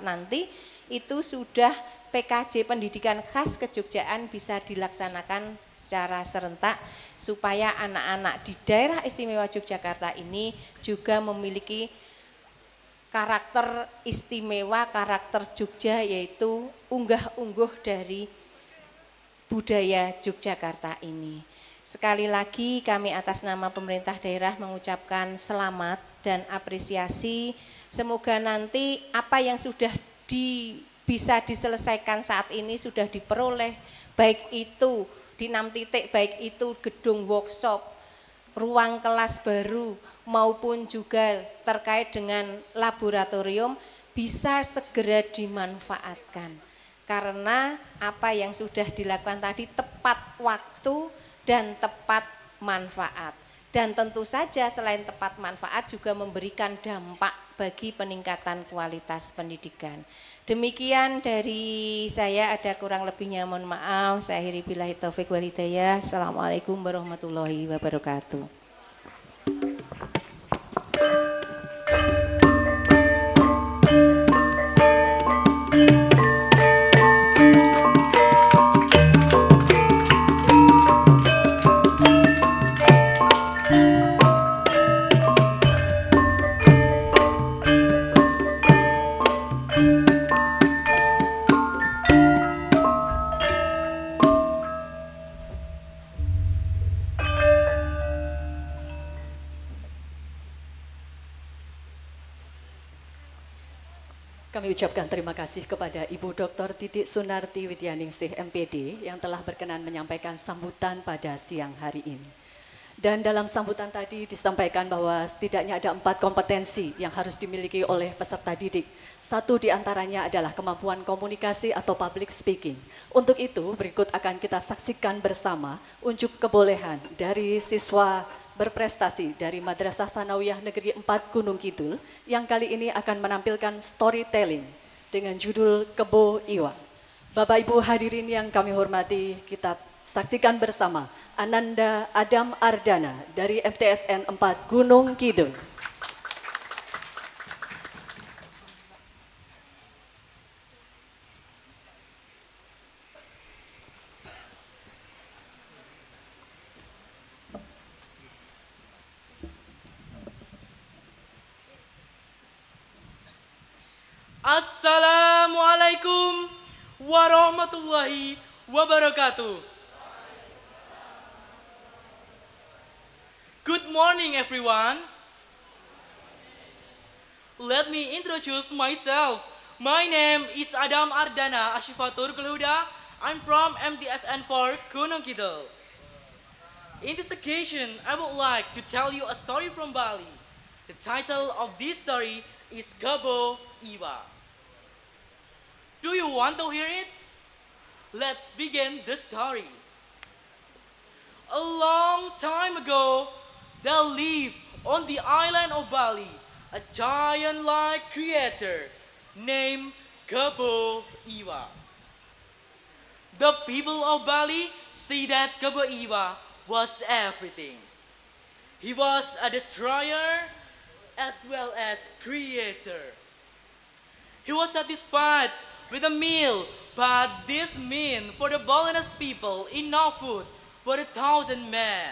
nanti itu sudah PKJ pendidikan khas kejogjaan bisa dilaksanakan secara serentak supaya anak-anak di daerah istimewa Yogyakarta ini juga memiliki karakter istimewa, karakter Jogja, yaitu unggah-ungguh dari budaya Yogyakarta ini. Sekali lagi kami atas nama pemerintah daerah mengucapkan selamat dan apresiasi. Semoga nanti apa yang sudah bisa diselesaikan saat ini sudah diperoleh, baik itu di 6 titik, baik itu gedung workshop, ruang kelas baru, maupun juga terkait dengan laboratorium bisa segera dimanfaatkan. Karena apa yang sudah dilakukan tadi tepat waktu dan tepat manfaat. Dan tentu saja selain tepat manfaat juga memberikan dampak bagi peningkatan kualitas pendidikan. Demikian dari saya, ada kurang lebihnya mohon maaf. Saya akhiri billahi taufik wal hidayah. Assalamualaikum warahmatullahi wabarakatuh. Kami ucapkan terima kasih kepada Ibu Dr. Titik Sunarti Widyaningsih MPD yang telah berkenan menyampaikan sambutan pada siang hari ini. Dan dalam sambutan tadi disampaikan bahwa setidaknya ada 4 kompetensi yang harus dimiliki oleh peserta didik. Satu diantaranya adalah kemampuan komunikasi atau public speaking. Untuk itu berikut akan kita saksikan bersama unjuk kebolehan dari siswa berprestasi dari Madrasah Sanawiyah Negeri 4 Gunung Kidul yang kali ini akan menampilkan storytelling dengan judul Kebo Iwa. Bapak Ibu hadirin yang kami hormati, kita saksikan bersama Ananda Adam Ardana dari MTSN 4 Gunung Kidul. Assalamualaikum warahmatullahi wabarakatuh. Good morning, everyone. Let me introduce myself. My name is Adam Ardana Ashifatur Kelhuda. I'm from MTSN 4 Gunung Kidul. In this occasion, I would like to tell you a story from Bali. The title of this story is Kebo Iwa. Do you want to hear it? Let's begin the story. A long time ago, there lived on the island of Bali a giant-like creature named Kebo Iwa. The people of Bali say that Kebo Iwa was everything. He was a destroyer as well as creator. He was satisfied with a meal, but this meant for the Balinese people enough food for 1,000 men.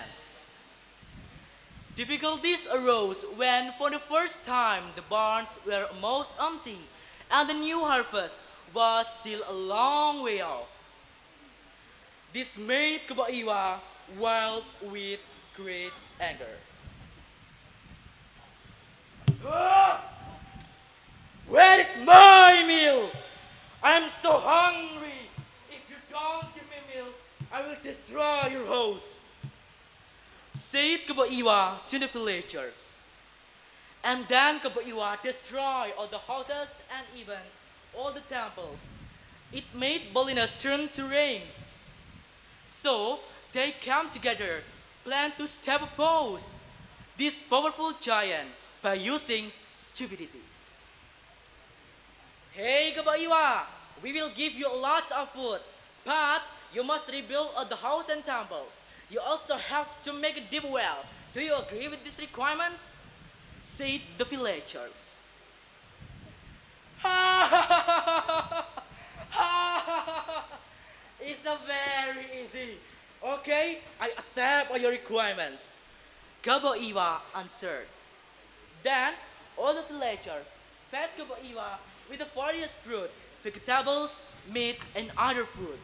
Difficulties arose when for the first time the barns were almost empty and the new harvest was still a long way off. This made Kebo Iwa wild with great anger. Where is my meal? I'm so hungry. If you don't give me milk, I will destroy your house, said Kebo Iwa to the villagers. And then Kebo Iwa destroyed all the houses and even all the temples. It made Balinese turn to rains. So they came together, planned to step oppose this powerful giant by using stupidity. Hey Kebo Iwa, we will give you a lot of food, but you must rebuild all the house and temples. You also have to make a deep well. Do you agree with these requirements? Said the villagers. It's not very easy. Okay, I accept all your requirements. Kebo Iwa answered. Then all the villagers fed Kebo Iwa with the various fruit, vegetables, meat, and other food.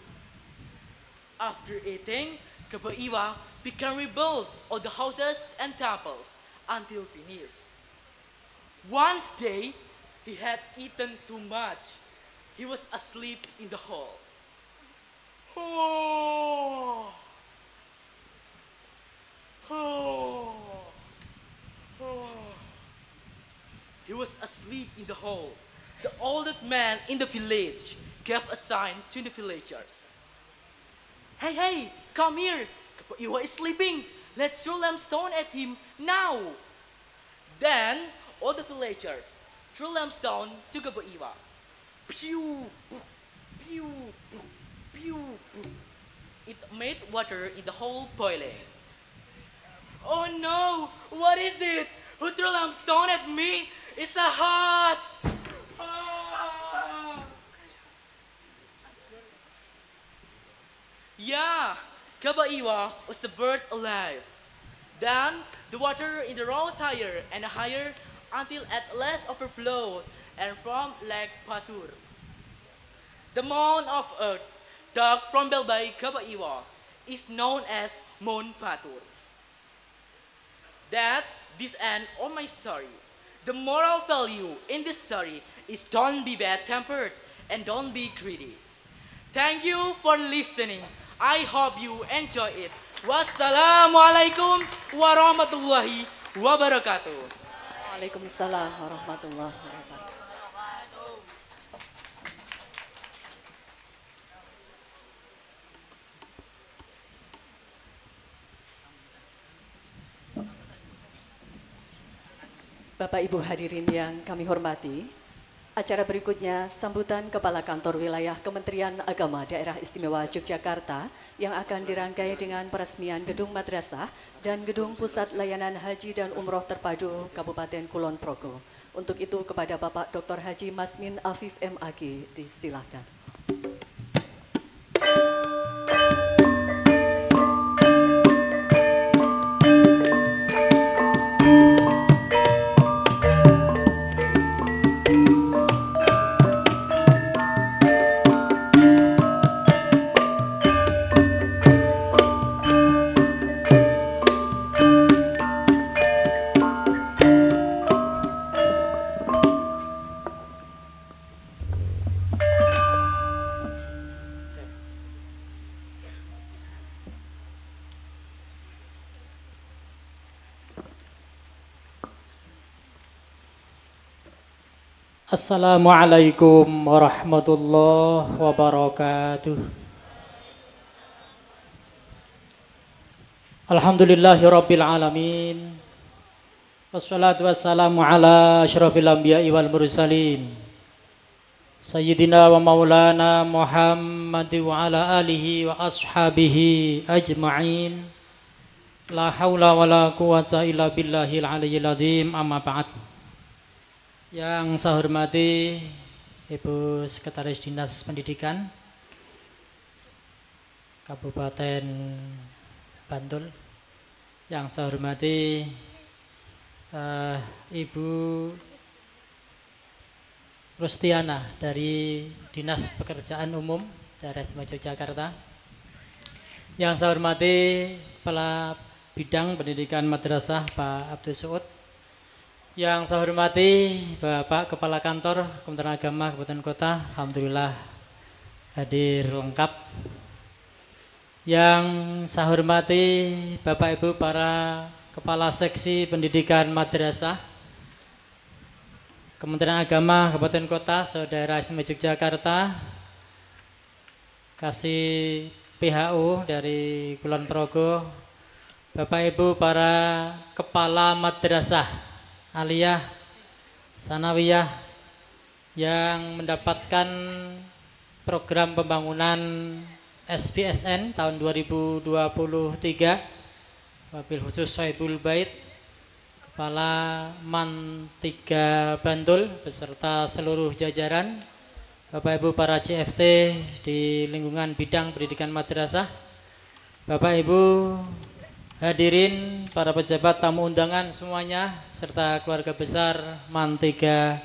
After eating, Kebo Iwa began rebuild all the houses and temples until finished. One day, he had eaten too much. He was asleep in the hall. Oh. Oh. Oh. He was asleep in the hall. The oldest man in the village gave a sign to the villagers. Hey, hey, come here. Kebo Iwa is sleeping. Let's throw limestone at him now. Then all the villagers threw limestone to Kebo Iwa. Pew, pew, pew, pew. It made water in the hole boiling. Oh no, what is it? Who threw limestone at me? It's a hot. Yeah, Kebo Iwa was a bird alive. Then the water in the rose higher and higher until at last overflowed and formed Lake Patur. The mound of earth dug from by Kebo Iwa is known as Mount Patur. That this end of my story. The moral value in this story is don't be bad-tempered and don't be greedy. Thank you for listening. I hope you enjoy it. Wassalamualaikum warahmatullahi wabarakatuh. Waalaikumsalam warahmatullahi wabarakatuh. Bapak Ibu hadirin yang kami hormati, acara berikutnya sambutan Kepala Kantor Wilayah Kementerian Agama Daerah Istimewa Yogyakarta yang akan dirangkai dengan peresmian Gedung Madrasah dan Gedung Pusat Layanan Haji dan Umroh Terpadu Kabupaten Kulon Progo. Untuk itu kepada Bapak Dr. Haji Masmin Afif MAG disilakan. Assalamualaikum warahmatullahi wabarakatuh. Alhamdulillahirabbil alamin. Wassalatu wassalamu ala asyrafil anbiya'i wal mursalin. Sayyidina wa maulana Muhammad wa ala alihi wa ashabihi ajma'in. La haula wa la quwwata illa billahil aliyyil azim, amma ba'd. Yang saya hormati Ibu Sekretaris Dinas Pendidikan Kabupaten Bantul, yang saya hormati Ibu Rustiana dari Dinas Pekerjaan Umum Daerah Istimewa Yogyakarta, yang saya hormati Kepala Bidang Pendidikan Madrasah Pak Abdul Suud, yang saya hormati Bapak Kepala Kantor Kementerian Agama Kabupaten Kota, alhamdulillah hadir lengkap. Yang saya hormati Bapak Ibu para Kepala Seksi Pendidikan Madrasah Kementerian Agama Kabupaten Kota, Saudara Istimewa Yogyakarta, kasih PHU dari Kulon Progo, Bapak Ibu para Kepala Madrasah Aliyah, Sanawiyah yang mendapatkan program pembangunan SPSN tahun 2023, wabil khusus Sohibul Bait, Kepala MAN 3 Bantul beserta seluruh jajaran, Bapak Ibu para CFT di lingkungan bidang pendidikan madrasah, Bapak Ibu hadirin, para pejabat, tamu undangan semuanya, serta keluarga besar MAN 3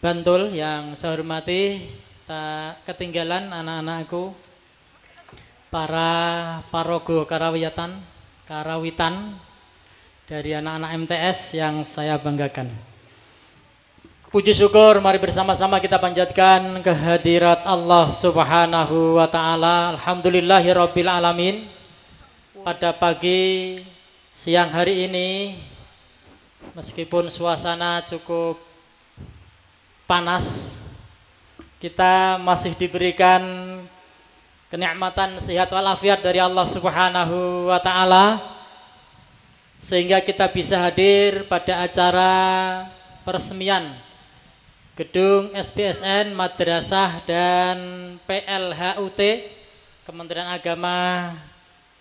Bantul yang saya hormati, tak ketinggalan anak-anakku, para parogo karawitan dari anak-anak MTS yang saya banggakan. Puji syukur mari bersama-sama kita panjatkan kehadirat Allah Subhanahu wa taala. Alhamdulillahirabbil alamin. Pada pagi siang hari ini, meskipun suasana cukup panas, kita masih diberikan kenikmatan sehat walafiat dari Allah Subhanahu wa taala, sehingga kita bisa hadir pada acara peresmian Gedung SPSN Madrasah dan PLHUT Kementerian Agama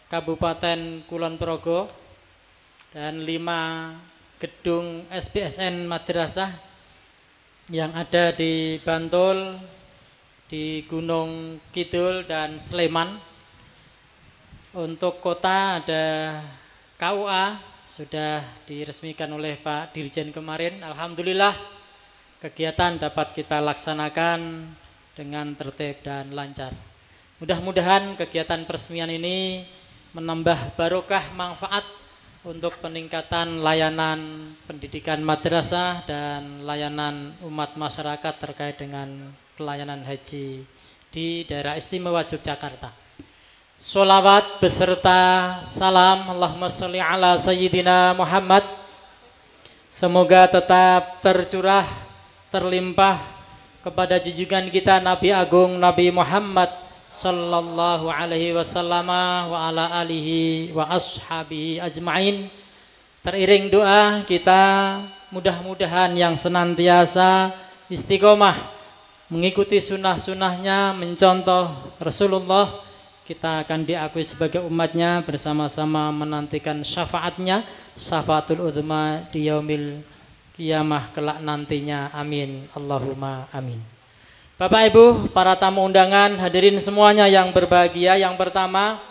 Kabupaten Kulon Progo, dan 5 gedung SPSN Madrasah yang ada di Bantul, di Gunung Kidul dan Sleman. Untuk kota ada KUA sudah diresmikan oleh Pak Dirjen kemarin. Alhamdulillah kegiatan dapat kita laksanakan dengan tertib dan lancar. Mudah-mudahan kegiatan peresmian ini menambah barokah manfaat untuk peningkatan layanan pendidikan madrasah dan layanan umat masyarakat terkait dengan pelayanan haji di daerah istimewa Yogyakarta. Sholawat beserta salam Allahumma sholli ala Sayyidina Muhammad semoga tetap tercurah, terlimpah kepada junjungan kita Nabi Agung Nabi Muhammad sallallahu alaihi wasallam wa ala alihi wa ashabihi ajmain. Teriring doa kita mudah-mudahan yang senantiasa istiqomah mengikuti sunnah-sunnahnya, mencontoh Rasulullah, kita akan diakui sebagai umatnya, bersama-sama menantikan syafaatnya, syafaatul uzma di yaumil kiamah kelak nantinya. Amin Allahumma amin. Bapak Ibu, para tamu undangan, hadirin semuanya yang berbahagia, yang pertama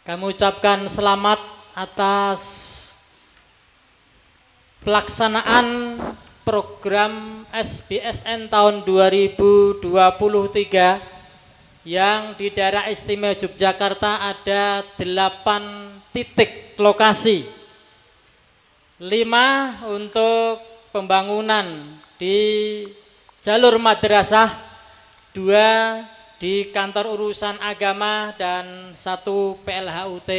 kami ucapkan selamat atas pelaksanaan program SBSN tahun 2023 yang di daerah istimewa Yogyakarta ada 8 titik lokasi, 5 untuk pembangunan di jalur madrasah, 2 di kantor urusan agama, dan 1 PLHUT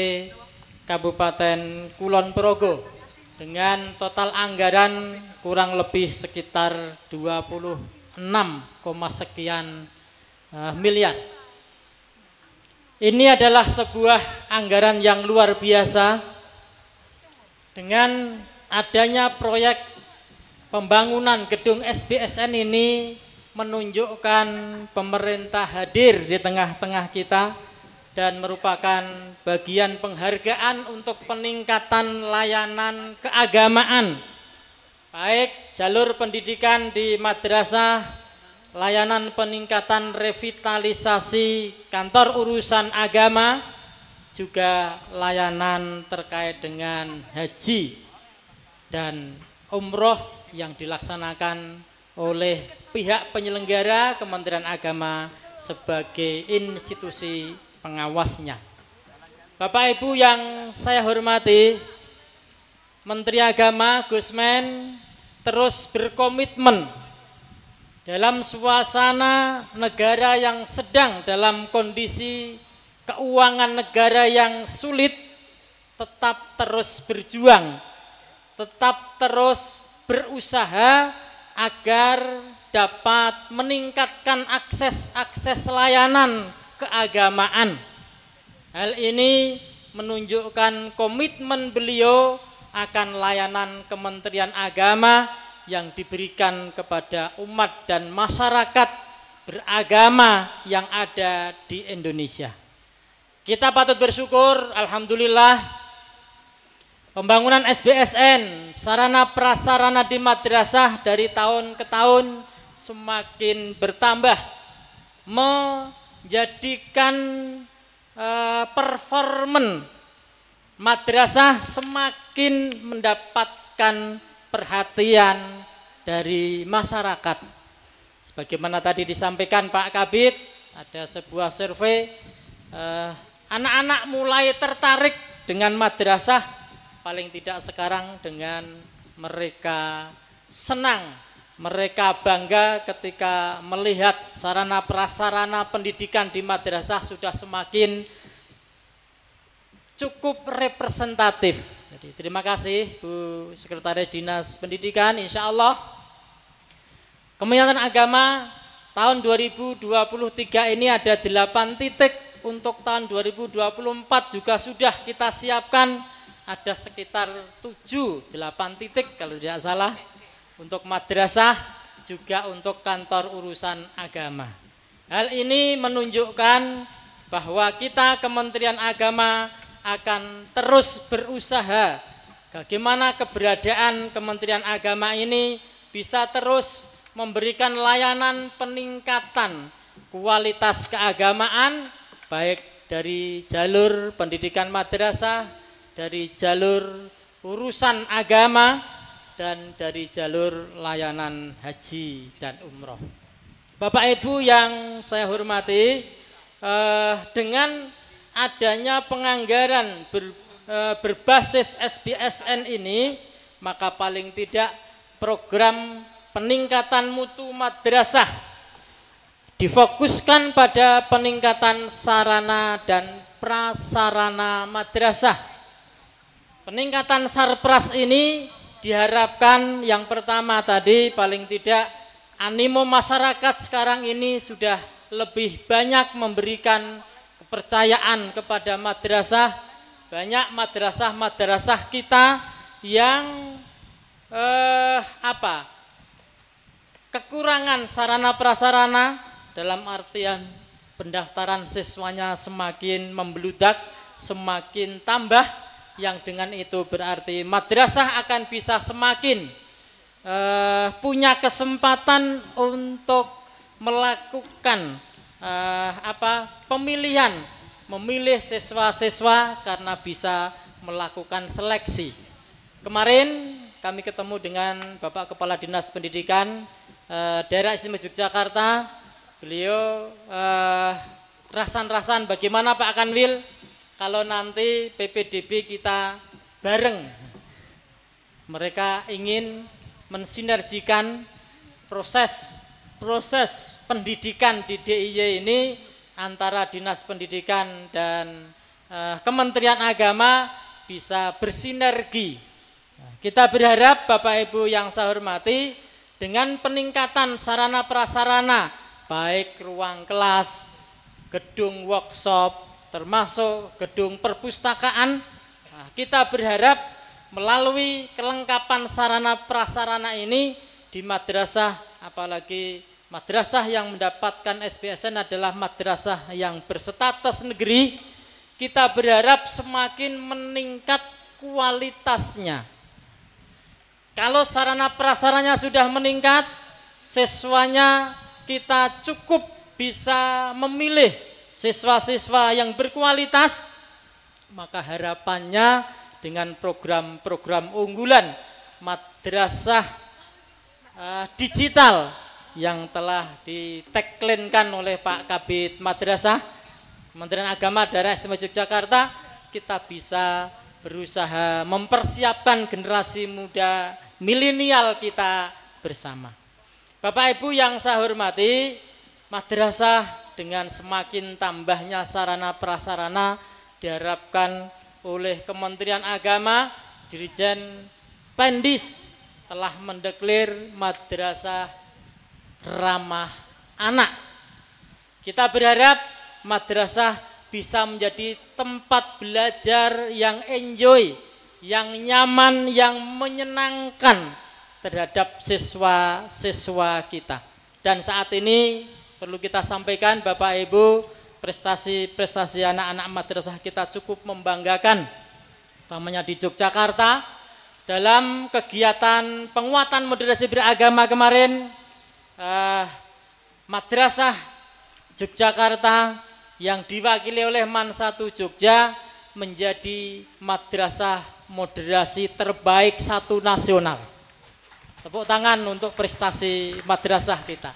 Kabupaten Kulon Progo dengan total anggaran kurang lebih sekitar 26, sekian miliar. Ini adalah sebuah anggaran yang luar biasa. Dengan adanya proyek pembangunan gedung SBSN ini menunjukkan pemerintah hadir di tengah-tengah kita dan merupakan bagian penghargaan untuk peningkatan layanan keagamaan, baik jalur pendidikan di madrasah, layanan peningkatan revitalisasi kantor urusan agama, juga layanan terkait dengan haji dan umroh yang dilaksanakan oleh pihak penyelenggara Kementerian Agama sebagai institusi pengawasnya. Bapak Ibu yang saya hormati, Menteri Agama Gusmen terus berkomitmen dalam suasana negara yang sedang dalam kondisi keuangan negara yang sulit, tetap terus berjuang, tetap terus berusaha agar dapat meningkatkan akses layanan keagamaan. Hal ini menunjukkan komitmen beliau akan layanan Kementerian Agama yang diberikan kepada umat dan masyarakat beragama yang ada di Indonesia. Kita patut bersyukur, alhamdulillah, pembangunan SBSN, sarana prasarana di madrasah dari tahun ke tahun semakin bertambah, menjadikan performan madrasah semakin mendapatkan perhatian dari masyarakat. Sebagaimana tadi disampaikan Pak Kabid, ada sebuah survei, anak-anak mulai tertarik dengan madrasah, paling tidak sekarang dengan mereka senang, mereka bangga ketika melihat sarana prasarana pendidikan di madrasah sudah semakin cukup representatif. Jadi terima kasih Bu Sekretaris Dinas Pendidikan. Insya Allah Kementerian Agama tahun 2023 ini ada 8 titik, untuk tahun 2024 juga sudah kita siapkan ada sekitar 7-8 titik kalau tidak salah untuk madrasah, juga untuk kantor urusan agama. Hal ini menunjukkan bahwa kita Kementerian Agama akan terus berusaha bagaimana keberadaan Kementerian Agama ini bisa terus memberikan layanan peningkatan kualitas keagamaan, baik dari jalur pendidikan madrasah, dari jalur urusan agama, dan dari jalur layanan haji dan umroh. Bapak Ibu yang saya hormati, dengan adanya penganggaran berbasis SBSN ini, maka paling tidak program peningkatan mutu madrasah difokuskan pada peningkatan sarana dan prasarana madrasah. Peningkatan sarpras ini diharapkan yang pertama tadi paling tidak animo masyarakat sekarang ini sudah lebih banyak memberikan kepercayaan kepada madrasah. Banyak madrasah-madrasah kita yang kekurangan sarana prasarana, dalam artian pendaftaran siswanya semakin membludak, semakin tambah, yang dengan itu berarti madrasah akan bisa semakin punya kesempatan untuk melakukan pemilihan, memilih siswa-siswa karena bisa melakukan seleksi. Kemarin kami ketemu dengan Bapak Kepala Dinas Pendidikan Daerah Istimewa Yogyakarta. Beliau rasan-rasan bagaimana Pak Kanwil kalau nanti PPDB kita bareng. Mereka ingin mensinergikan proses pendidikan di DIY ini antara Dinas Pendidikan dan Kementerian Agama bisa bersinergi. Kita berharap Bapak Ibu yang saya hormati, dengan peningkatan sarana prasarana baik ruang kelas, gedung workshop, termasuk gedung perpustakaan, kita berharap melalui kelengkapan sarana prasarana ini di madrasah, apalagi madrasah yang mendapatkan SBSN adalah madrasah yang berstatus negeri, kita berharap semakin meningkat kualitasnya. Kalau sarana prasarannya sudah meningkat, siswanya kita cukup bisa memilih siswa-siswa yang berkualitas, maka harapannya dengan program-program unggulan madrasah digital yang telah diteklinkan oleh Pak Kabid Madrasah Kementerian Agama Daerah Istimewa Yogyakarta, kita bisa berusaha mempersiapkan generasi muda milenial kita bersama. Bapak Ibu yang saya hormati, madrasah dengan semakin tambahnya sarana prasarana diharapkan oleh Kementerian Agama, Dirjen Pendis telah mendeklir madrasah ramah anak. Kita berharap madrasah bisa menjadi tempat belajar yang enjoy, yang nyaman, yang menyenangkan terhadap siswa-siswa kita. Dan saat ini perlu kita sampaikan Bapak Ibu, prestasi-prestasi anak-anak madrasah kita cukup membanggakan, utamanya di Yogyakarta. Dalam kegiatan penguatan moderasi beragama kemarin, madrasah Yogyakarta yang diwakili oleh MAN 1 Jogja menjadi madrasah moderasi terbaik satu nasional. Tepuk tangan untuk prestasi madrasah kita.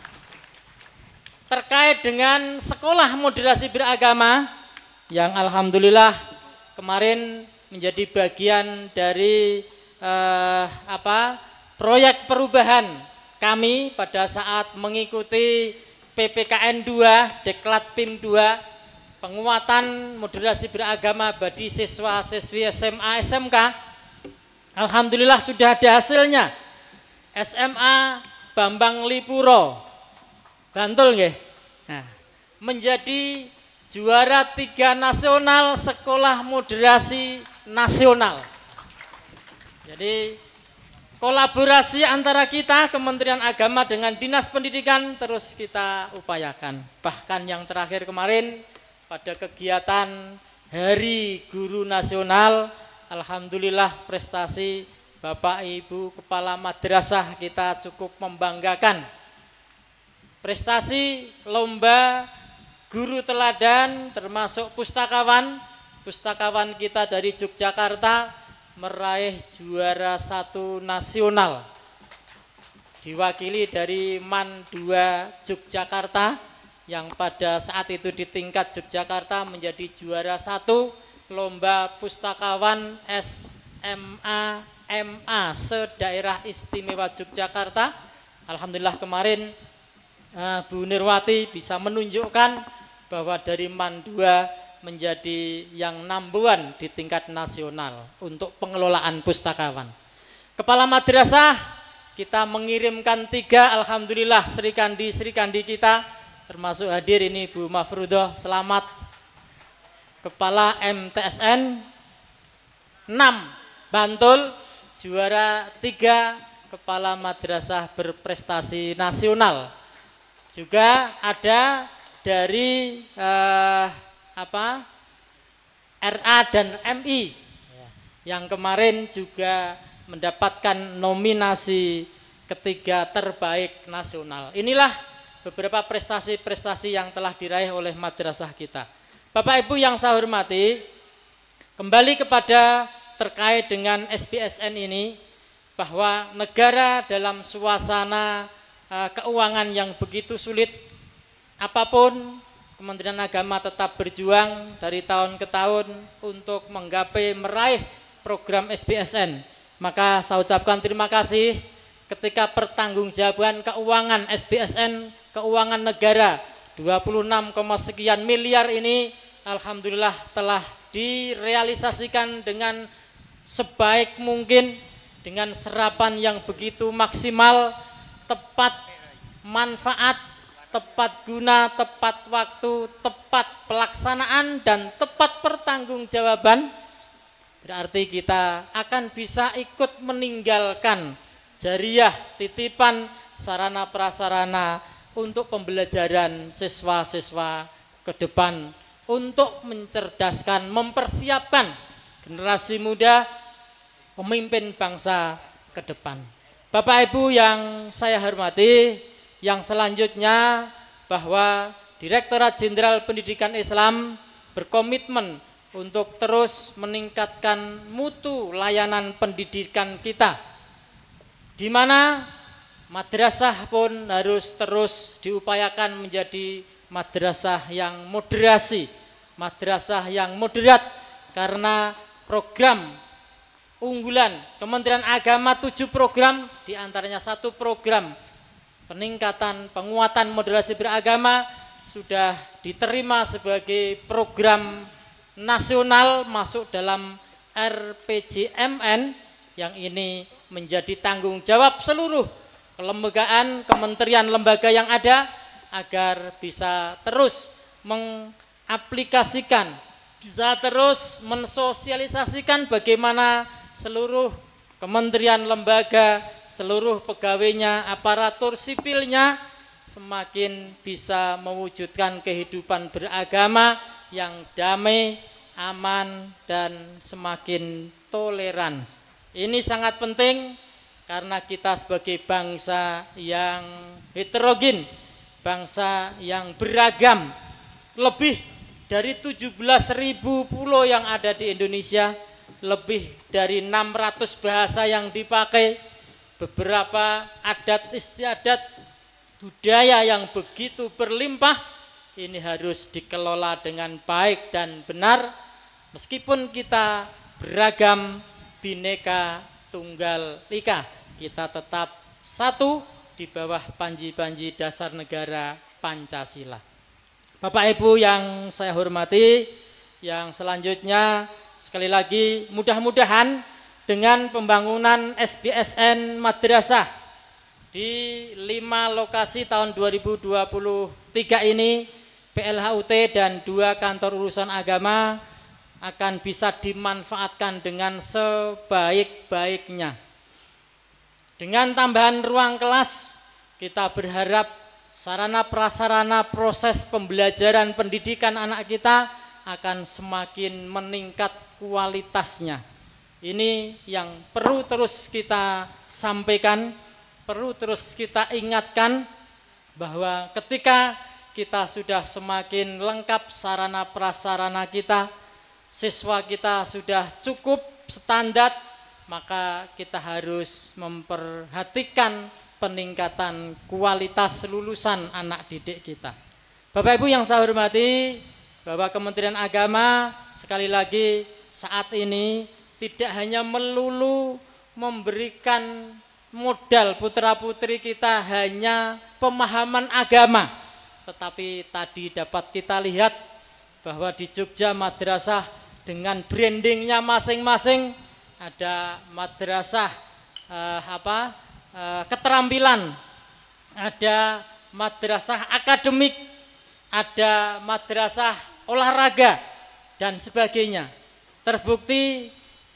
Terkait dengan sekolah moderasi beragama yang alhamdulillah kemarin menjadi bagian dari proyek perubahan kami pada saat mengikuti PPKN 2, Deklat PIM 2, penguatan moderasi beragama bagi siswa-siswi SMA SMK. Alhamdulillah sudah ada hasilnya. SMA Bambang Lipuro, Bantul nggih. Nah, menjadi juara 3 nasional sekolah moderasi nasional. Jadi kolaborasi antara kita Kementerian Agama dengan Dinas Pendidikan terus kita upayakan. Bahkan yang terakhir kemarin pada kegiatan Hari Guru Nasional, alhamdulillah prestasi Bapak Ibu Kepala Madrasah kita cukup membanggakan. Prestasi lomba guru teladan termasuk pustakawan kita dari Yogyakarta meraih juara 1 nasional, diwakili dari MAN 2 Yogyakarta yang pada saat itu di tingkat Yogyakarta menjadi juara 1 Lomba Pustakawan SMA MA se-Daerah Istimewa Yogyakarta. Alhamdulillah kemarin Bu Nirwati bisa menunjukkan bahwa dari MAN 2 menjadi yang number 1 di tingkat nasional untuk pengelolaan pustakawan. Kepala madrasah kita mengirimkan 3, alhamdulillah Sri Kandi kita termasuk hadir ini Bu Mafrudoh, selamat. Kepala MTSN 6 Bantul juara 3 kepala madrasah berprestasi nasional. Juga ada dari RA dan MI yang kemarin juga mendapatkan nominasi ketiga terbaik nasional. Inilah beberapa prestasi-prestasi yang telah diraih oleh madrasah kita. Bapak Ibu yang saya hormati, kembali kepada terkait dengan SPSN ini, bahwa negara dalam suasana keuangan yang begitu sulit, apapun Kementerian Agama tetap berjuang dari tahun ke tahun untuk meraih program SPSN. Maka saya ucapkan terima kasih ketika pertanggungjawaban keuangan SPSN, keuangan negara 26, sekian miliar ini alhamdulillah telah direalisasikan dengan sebaik mungkin, dengan serapan yang begitu maksimal, tepat manfaat, tepat guna, tepat waktu, tepat pelaksanaan, dan tepat pertanggungjawaban. Berarti kita akan bisa ikut meninggalkan jariah, titipan, sarana prasarana untuk pembelajaran siswa-siswa ke depan, untuk mencerdaskan, mempersiapkan generasi muda pemimpin bangsa ke depan. Bapak Ibu yang saya hormati, yang selanjutnya bahwa Direktorat Jenderal Pendidikan Islam berkomitmen untuk terus meningkatkan mutu layanan pendidikan kita, di mana madrasah pun harus terus diupayakan menjadi madrasah yang moderasi, madrasah yang moderat, karena program unggulan Kementerian Agama 7 program, diantaranya 1 program peningkatan penguatan moderasi beragama sudah diterima sebagai program nasional masuk dalam RPJMN, yang ini menjadi tanggung jawab seluruh kelembagaan, kementerian, lembaga yang ada agar bisa terus mengaplikasikan, bisa terus mensosialisasikan bagaimana seluruh kementerian, lembaga, seluruh pegawainya, aparatur sipilnya semakin bisa mewujudkan kehidupan beragama yang damai, aman, dan semakin toleran. Ini sangat penting karena kita sebagai bangsa yang heterogen, bangsa yang beragam, lebih dari 17.000 pulau yang ada di Indonesia, lebih dari 600 bahasa yang dipakai, beberapa adat istiadat budaya yang begitu berlimpah. Ini harus dikelola dengan baik dan benar, meskipun kita beragam, bineka tunggal ika, kita tetap satu di bawah panji-panji dasar negara Pancasila. Bapak Ibu yang saya hormati, yang selanjutnya sekali lagi mudah-mudahan dengan pembangunan SPSN madrasah di 5 lokasi tahun 2023 ini, PLHUT dan 2 kantor urusan agama akan bisa dimanfaatkan dengan sebaik-baiknya. Dengan tambahan ruang kelas, kita berharap sarana prasarana proses pembelajaran pendidikan anak kita akan semakin meningkat kualitasnya. Ini yang perlu terus kita sampaikan, perlu terus kita ingatkan, bahwa ketika kita sudah semakin lengkap sarana prasarana kita, siswa kita sudah cukup standar, maka kita harus memperhatikan peningkatan kualitas lulusan anak didik kita. Bapak Ibu yang saya hormati, bahwa Kementerian Agama sekali lagi saat ini tidak hanya melulu memberikan modal putra-putri kita hanya pemahaman agama, tetapi tadi dapat kita lihat bahwa di Jogja madrasah dengan brandingnya masing-masing, ada madrasah keterampilan, ada madrasah akademik, ada madrasah olahraga dan sebagainya. Terbukti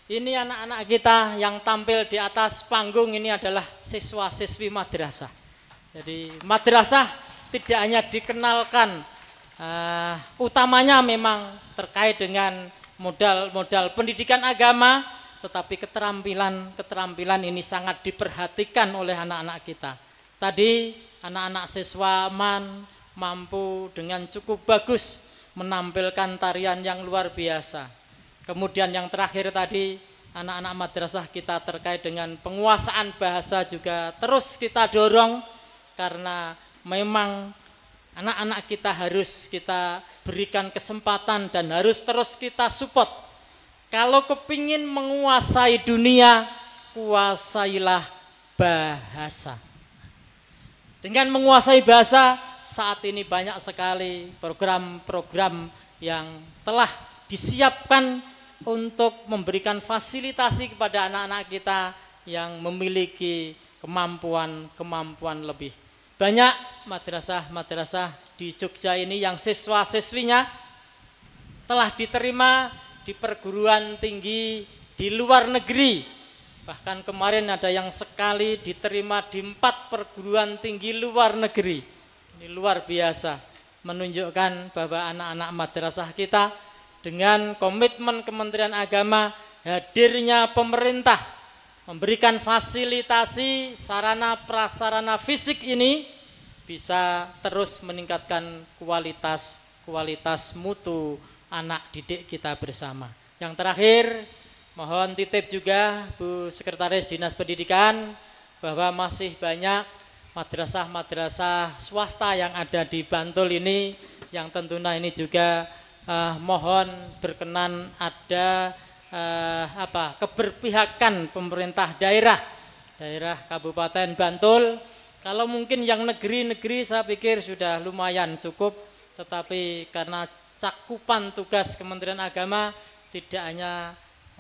ini anak-anak kita yang tampil di atas panggung ini adalah siswa-siswi madrasah. Jadi madrasah tidak hanya dikenalkan utamanya memang terkait dengan modal pendidikan agama, tetapi keterampilan ini sangat diperhatikan oleh anak-anak kita. Tadi anak-anak siswa mampu dengan cukup bagus menampilkan tarian yang luar biasa. Kemudian yang terakhir tadi anak-anak madrasah kita terkait dengan penguasaan bahasa juga terus kita dorong, karena memang anak-anak kita harus kita berikan kesempatan dan harus terus kita support. Kalau kepingin menguasai dunia, kuasailah bahasa. Dengan menguasai bahasa, saat ini banyak sekali program-program yang telah disiapkan untuk memberikan fasilitasi kepada anak-anak kita yang memiliki kemampuan lebih. Banyak madrasah-madrasah di Jogja ini yang siswa-siswinya telah diterima di perguruan tinggi di luar negeri. Bahkan kemarin ada yang sekali diterima di 4 perguruan tinggi luar negeri. Ini luar biasa, menunjukkan bahwa anak-anak madrasah kita dengan komitmen Kementerian Agama, hadirnya pemerintah memberikan fasilitasi sarana prasarana fisik ini bisa terus meningkatkan kualitas mutu anak didik kita bersama. Yang terakhir, mohon titip juga Bu Sekretaris Dinas Pendidikan bahwa masih banyak madrasah-madrasah swasta yang ada di Bantul ini, yang tentunya ini juga mohon berkenan ada keberpihakan pemerintah daerah Kabupaten Bantul. Kalau mungkin yang negeri-negeri saya pikir sudah lumayan cukup, tetapi karena cakupan tugas Kementerian Agama tidak hanya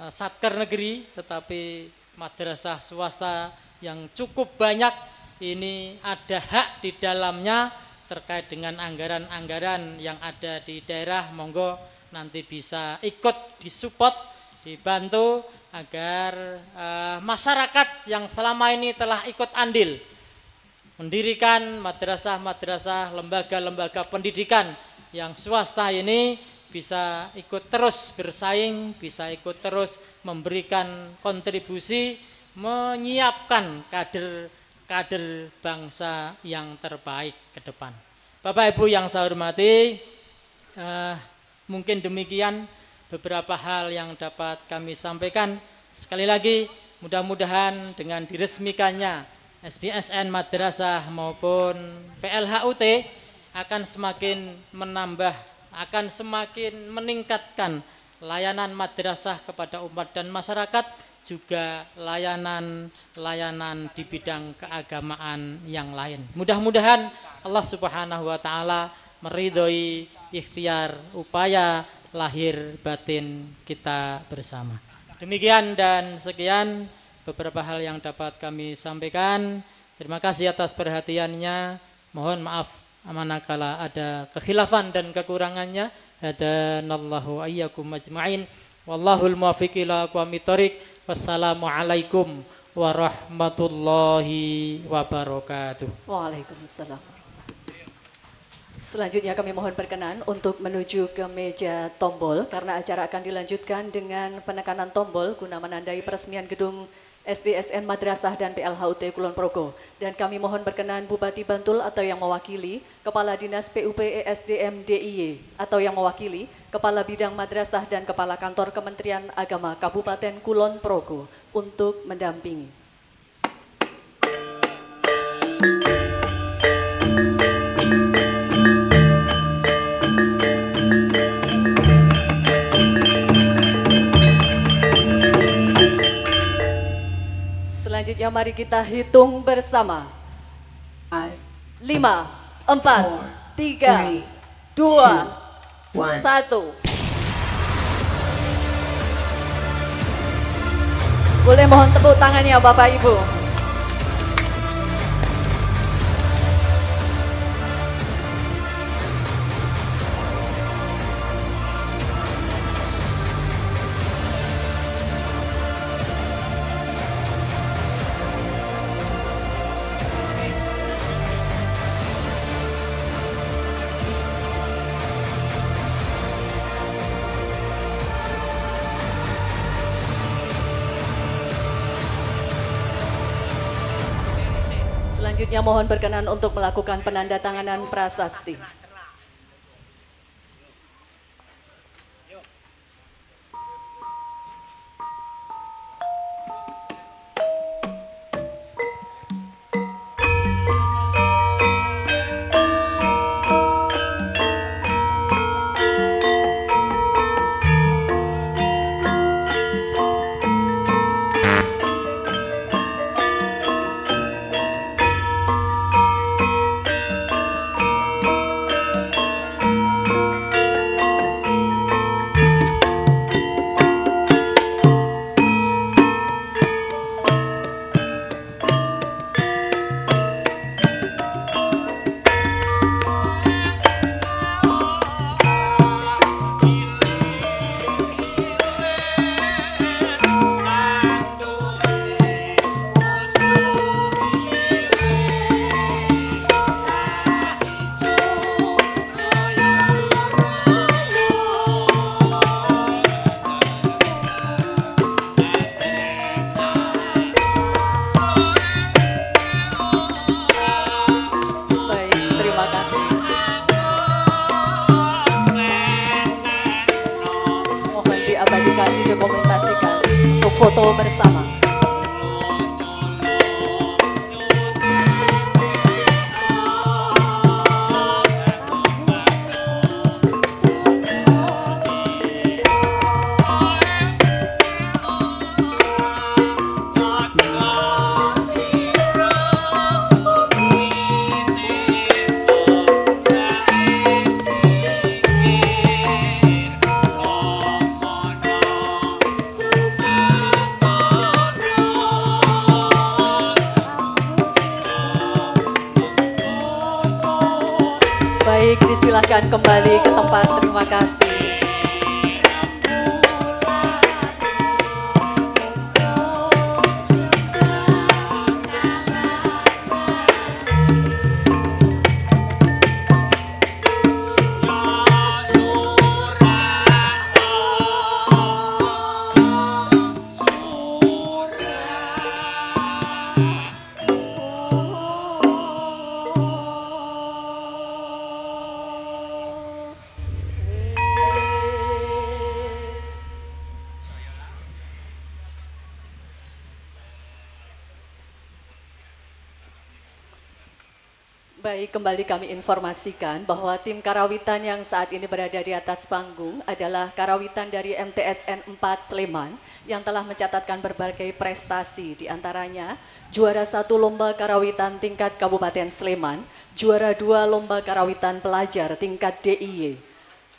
satker negeri, tetapi madrasah swasta yang cukup banyak, ini ada hak di dalamnya terkait dengan anggaran-anggaran yang ada di daerah. Monggo nanti bisa ikut disupport, dibantu agar masyarakat yang selama ini telah ikut andil mendirikan madrasah-madrasah, lembaga-lembaga pendidikan yang swasta ini bisa ikut terus bersaing, bisa ikut terus memberikan kontribusi, menyiapkan kader bangsa yang terbaik ke depan. Bapak Ibu yang saya hormati, mungkin demikian beberapa hal yang dapat kami sampaikan. Sekali lagi, mudah-mudahan dengan diresmikannya SBSN Madrasah maupun PLHUT akan semakin menambah, akan semakin meningkatkan layanan madrasah kepada umat dan masyarakat, juga layanan di bidang keagamaan yang lain. Mudah-mudahan Allah Subhanahu wa taala meridhoi ikhtiar upaya lahir batin kita bersama. Demikian dan sekian beberapa hal yang dapat kami sampaikan. Terima kasih atas perhatiannya. Mohon maaf manakala ada kekhilafan dan kekurangannya. Hadanallahu ayyakum ajma'in. Wallahul muwaffiq ila aqwamit thoriq. Wassalamualaikum warahmatullahi wabarakatuh. Waalaikumsalam. Selanjutnya kami mohon berkenan untuk menuju ke meja tombol karena acara akan dilanjutkan dengan penekanan tombol guna menandai peresmian gedung SBSN Madrasah dan PLHUT Kulon Progo. Dan kami mohon berkenan Bupati Bantul atau yang mewakili, Kepala Dinas PUP ESDM DIY atau yang mewakili, Kepala Bidang Madrasah dan Kepala Kantor Kementerian Agama Kabupaten Kulon Progo untuk mendampingi. Selanjutnya mari kita hitung bersama. 5, 4, 3, 2, 1. Boleh mohon tepuk tangannya Bapak Ibu. Selanjutnya mohon berkenan untuk melakukan penandatanganan prasasti. Didokumentasikan untuk foto bersama. Baik, disilahkan kembali ke tempat. Terima kasih. Baik, kembali kami informasikan bahwa tim karawitan yang saat ini berada di atas panggung adalah karawitan dari MTSN 4 Sleman yang telah mencatatkan berbagai prestasi, diantaranya juara 1 Lomba Karawitan tingkat Kabupaten Sleman, juara 2 Lomba Karawitan Pelajar tingkat DIY,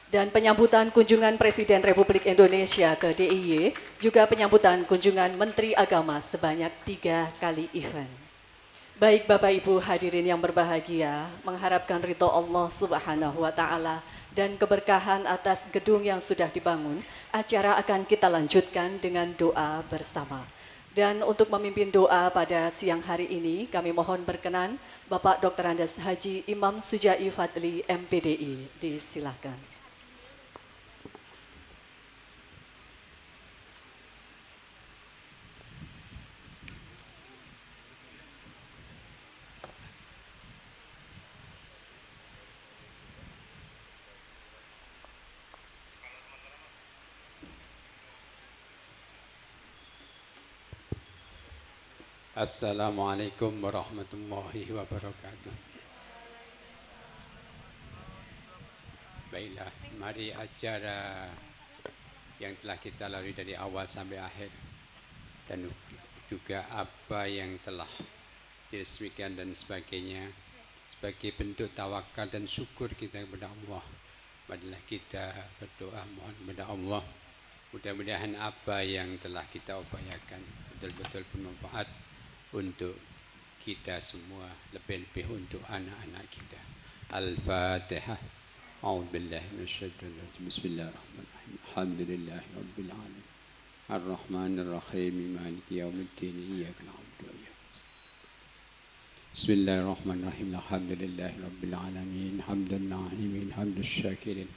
dan penyambutan kunjungan Presiden Republik Indonesia ke DIY, juga penyambutan kunjungan Menteri Agama sebanyak 3 kali event. Baik Bapak Ibu hadirin yang berbahagia, mengharapkan ridho Allah Subhanahu wa Ta'ala dan keberkahan atas gedung yang sudah dibangun, acara akan kita lanjutkan dengan doa bersama. Dan untuk memimpin doa pada siang hari ini, kami mohon berkenan Bapak Dr. Andes Haji Imam Sujai Fadli MPDI, disilakan. Assalamualaikum warahmatullahi wabarakatuh. Baiklah, mari acara yang telah kita lalui dari awal sampai akhir dan juga apa yang telah diresmikan dan sebagainya sebagai bentuk tawakal dan syukur kita kepada Allah. Marilah kita berdoa mohon kepada Allah, mudah-mudahan apa yang telah kita upayakan betul-betul bermanfaat untuk kita semua, lebih-lebih untuk anak-anak kita. Al-Fatihah. A'udzubillahi minasyaitonir rajim. Bismillahirrahmanirrahim. Alhamdulillahi rabbil alamin. Ar-Rahmanir Rahim. Maliki yaumiddin. Iyyaka na'budu wa iyyaka nasta'in. Bismillahirrahmanirrahim. Alhamdulillahi rabbil alamin. Hamdan na'imin, hamdus syakirin.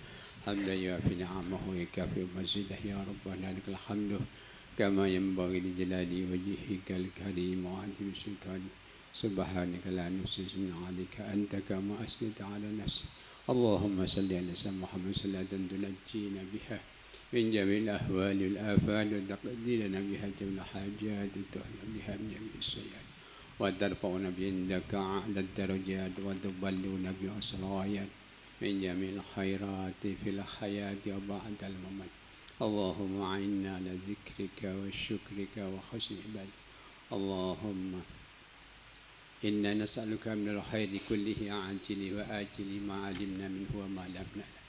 Hamdan yuafi ni'amahu wa yukafi mazidah. Ya Rabbana lakal hamdu kama yanbaghi li jalali wajhikal karim wa 'azimi sultanik. Subhanaka la nuhsi thana'a 'alaika anta kama asnayta 'ala nafsik. Allahumma salli ala sayyidina Muhammad salatan tunajjina biha min jami'il ahwali wal afat wa taqdirana biha jami'al hajat wa tuhna biha min jami'is sayyi'at wa tarfa'una bi indaka 'ala darajat wa tuballighuna bi asrayat min jami'il khairati fil hayati wa ba'dal mamat. Allahumma a'inna ala dzikrika wa syukrika wa husni ibadah. Allahumma inna nas'aluka minal khairi kullihi ajili wa ajili ma 'alimna minhu wa ma lam na'lam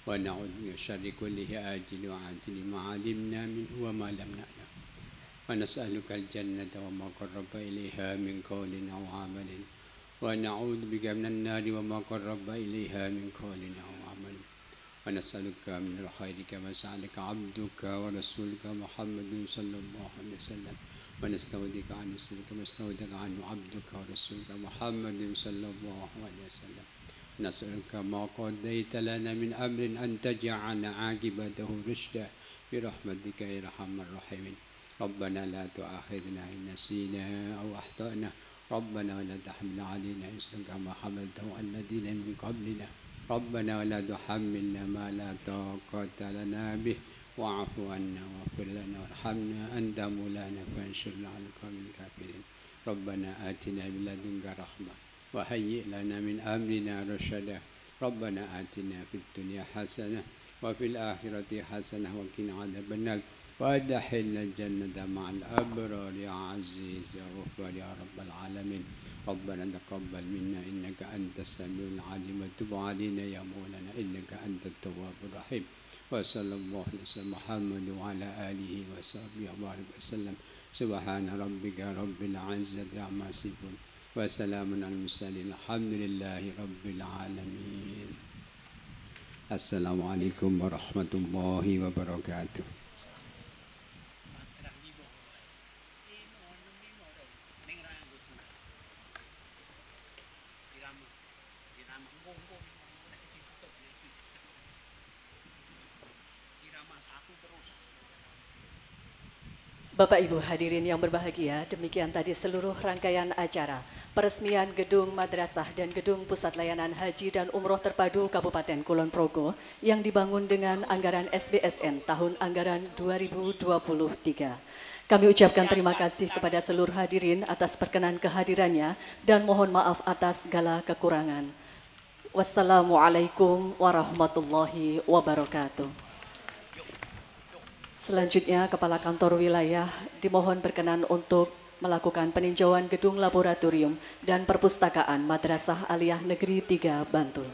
wa na'udzu min syarri kullihi ajili wa ajili ma 'alimna minhu wa ma lam na'lam wa nas'aluka al-jannata wa ma qarraba ilayha min qawlin aw 'amalin wa na'udzu bika minan nari wa ma qarraba ilayha min qawlin aw 'amalin wa nas'aluka minal khairi kama sa'alaka 'abduka wa rasuluka Muhammadun sallallahu alaihi wasallam ونستودعك عن نفسك كما استودعك عنه عبدك ورسولك محمد صلى الله عليه وسلم نسألك ما قضيت لنا من أمر أن تجعل عاقبته رشدا برحمتك يا أرحم الراحمين. ربنا لا تؤاخذنا إن نسينا أو أخطأنا ربنا ولا تحمل علينا إصرا كما حملته على الذين من قبلنا ربنا ولا تحملنا ما لا طاقة لنا به واعف عنا واغفر لنا وارحمنا أنت مولانا فانصرنا على القوم الكافرين. ربنا آتنا من لدنك رحمة وهيئ لنا من أمرنا رشدا. ربنا آتنا في الدنيا حسنة وفي الآخرة حسنة وقنا عذاب النار وأدخلنا الجنة مع الأبرار يا عزيز يا غفار يا رب العالمين. ربنا تقبل منا إنك أنت السميع العليم وتب علينا يا مولانا إنك أنت التواب الرحيم. وصلى الله على محمد وعلى آله وصحبه وبارك وسلم. سبحان ربك رب العزة عما يصفون وسلام على المرسلين الحمد لله رب العالمين. السلام عليكم ورحمة الله وبركاته. Bapak Ibu hadirin yang berbahagia, demikian tadi seluruh rangkaian acara peresmian Gedung Madrasah dan Gedung Pusat Layanan Haji dan Umroh Terpadu Kabupaten Kulon Progo yang dibangun dengan anggaran SBSN tahun anggaran 2023. Kami ucapkan terima kasih kepada seluruh hadirin atas perkenan kehadirannya dan mohon maaf atas segala kekurangan. Wassalamualaikum warahmatullahi wabarakatuh. Selanjutnya, Kepala Kantor Wilayah dimohon berkenan untuk melakukan peninjauan gedung laboratorium dan perpustakaan Madrasah Aliyah Negeri 3 Bantul.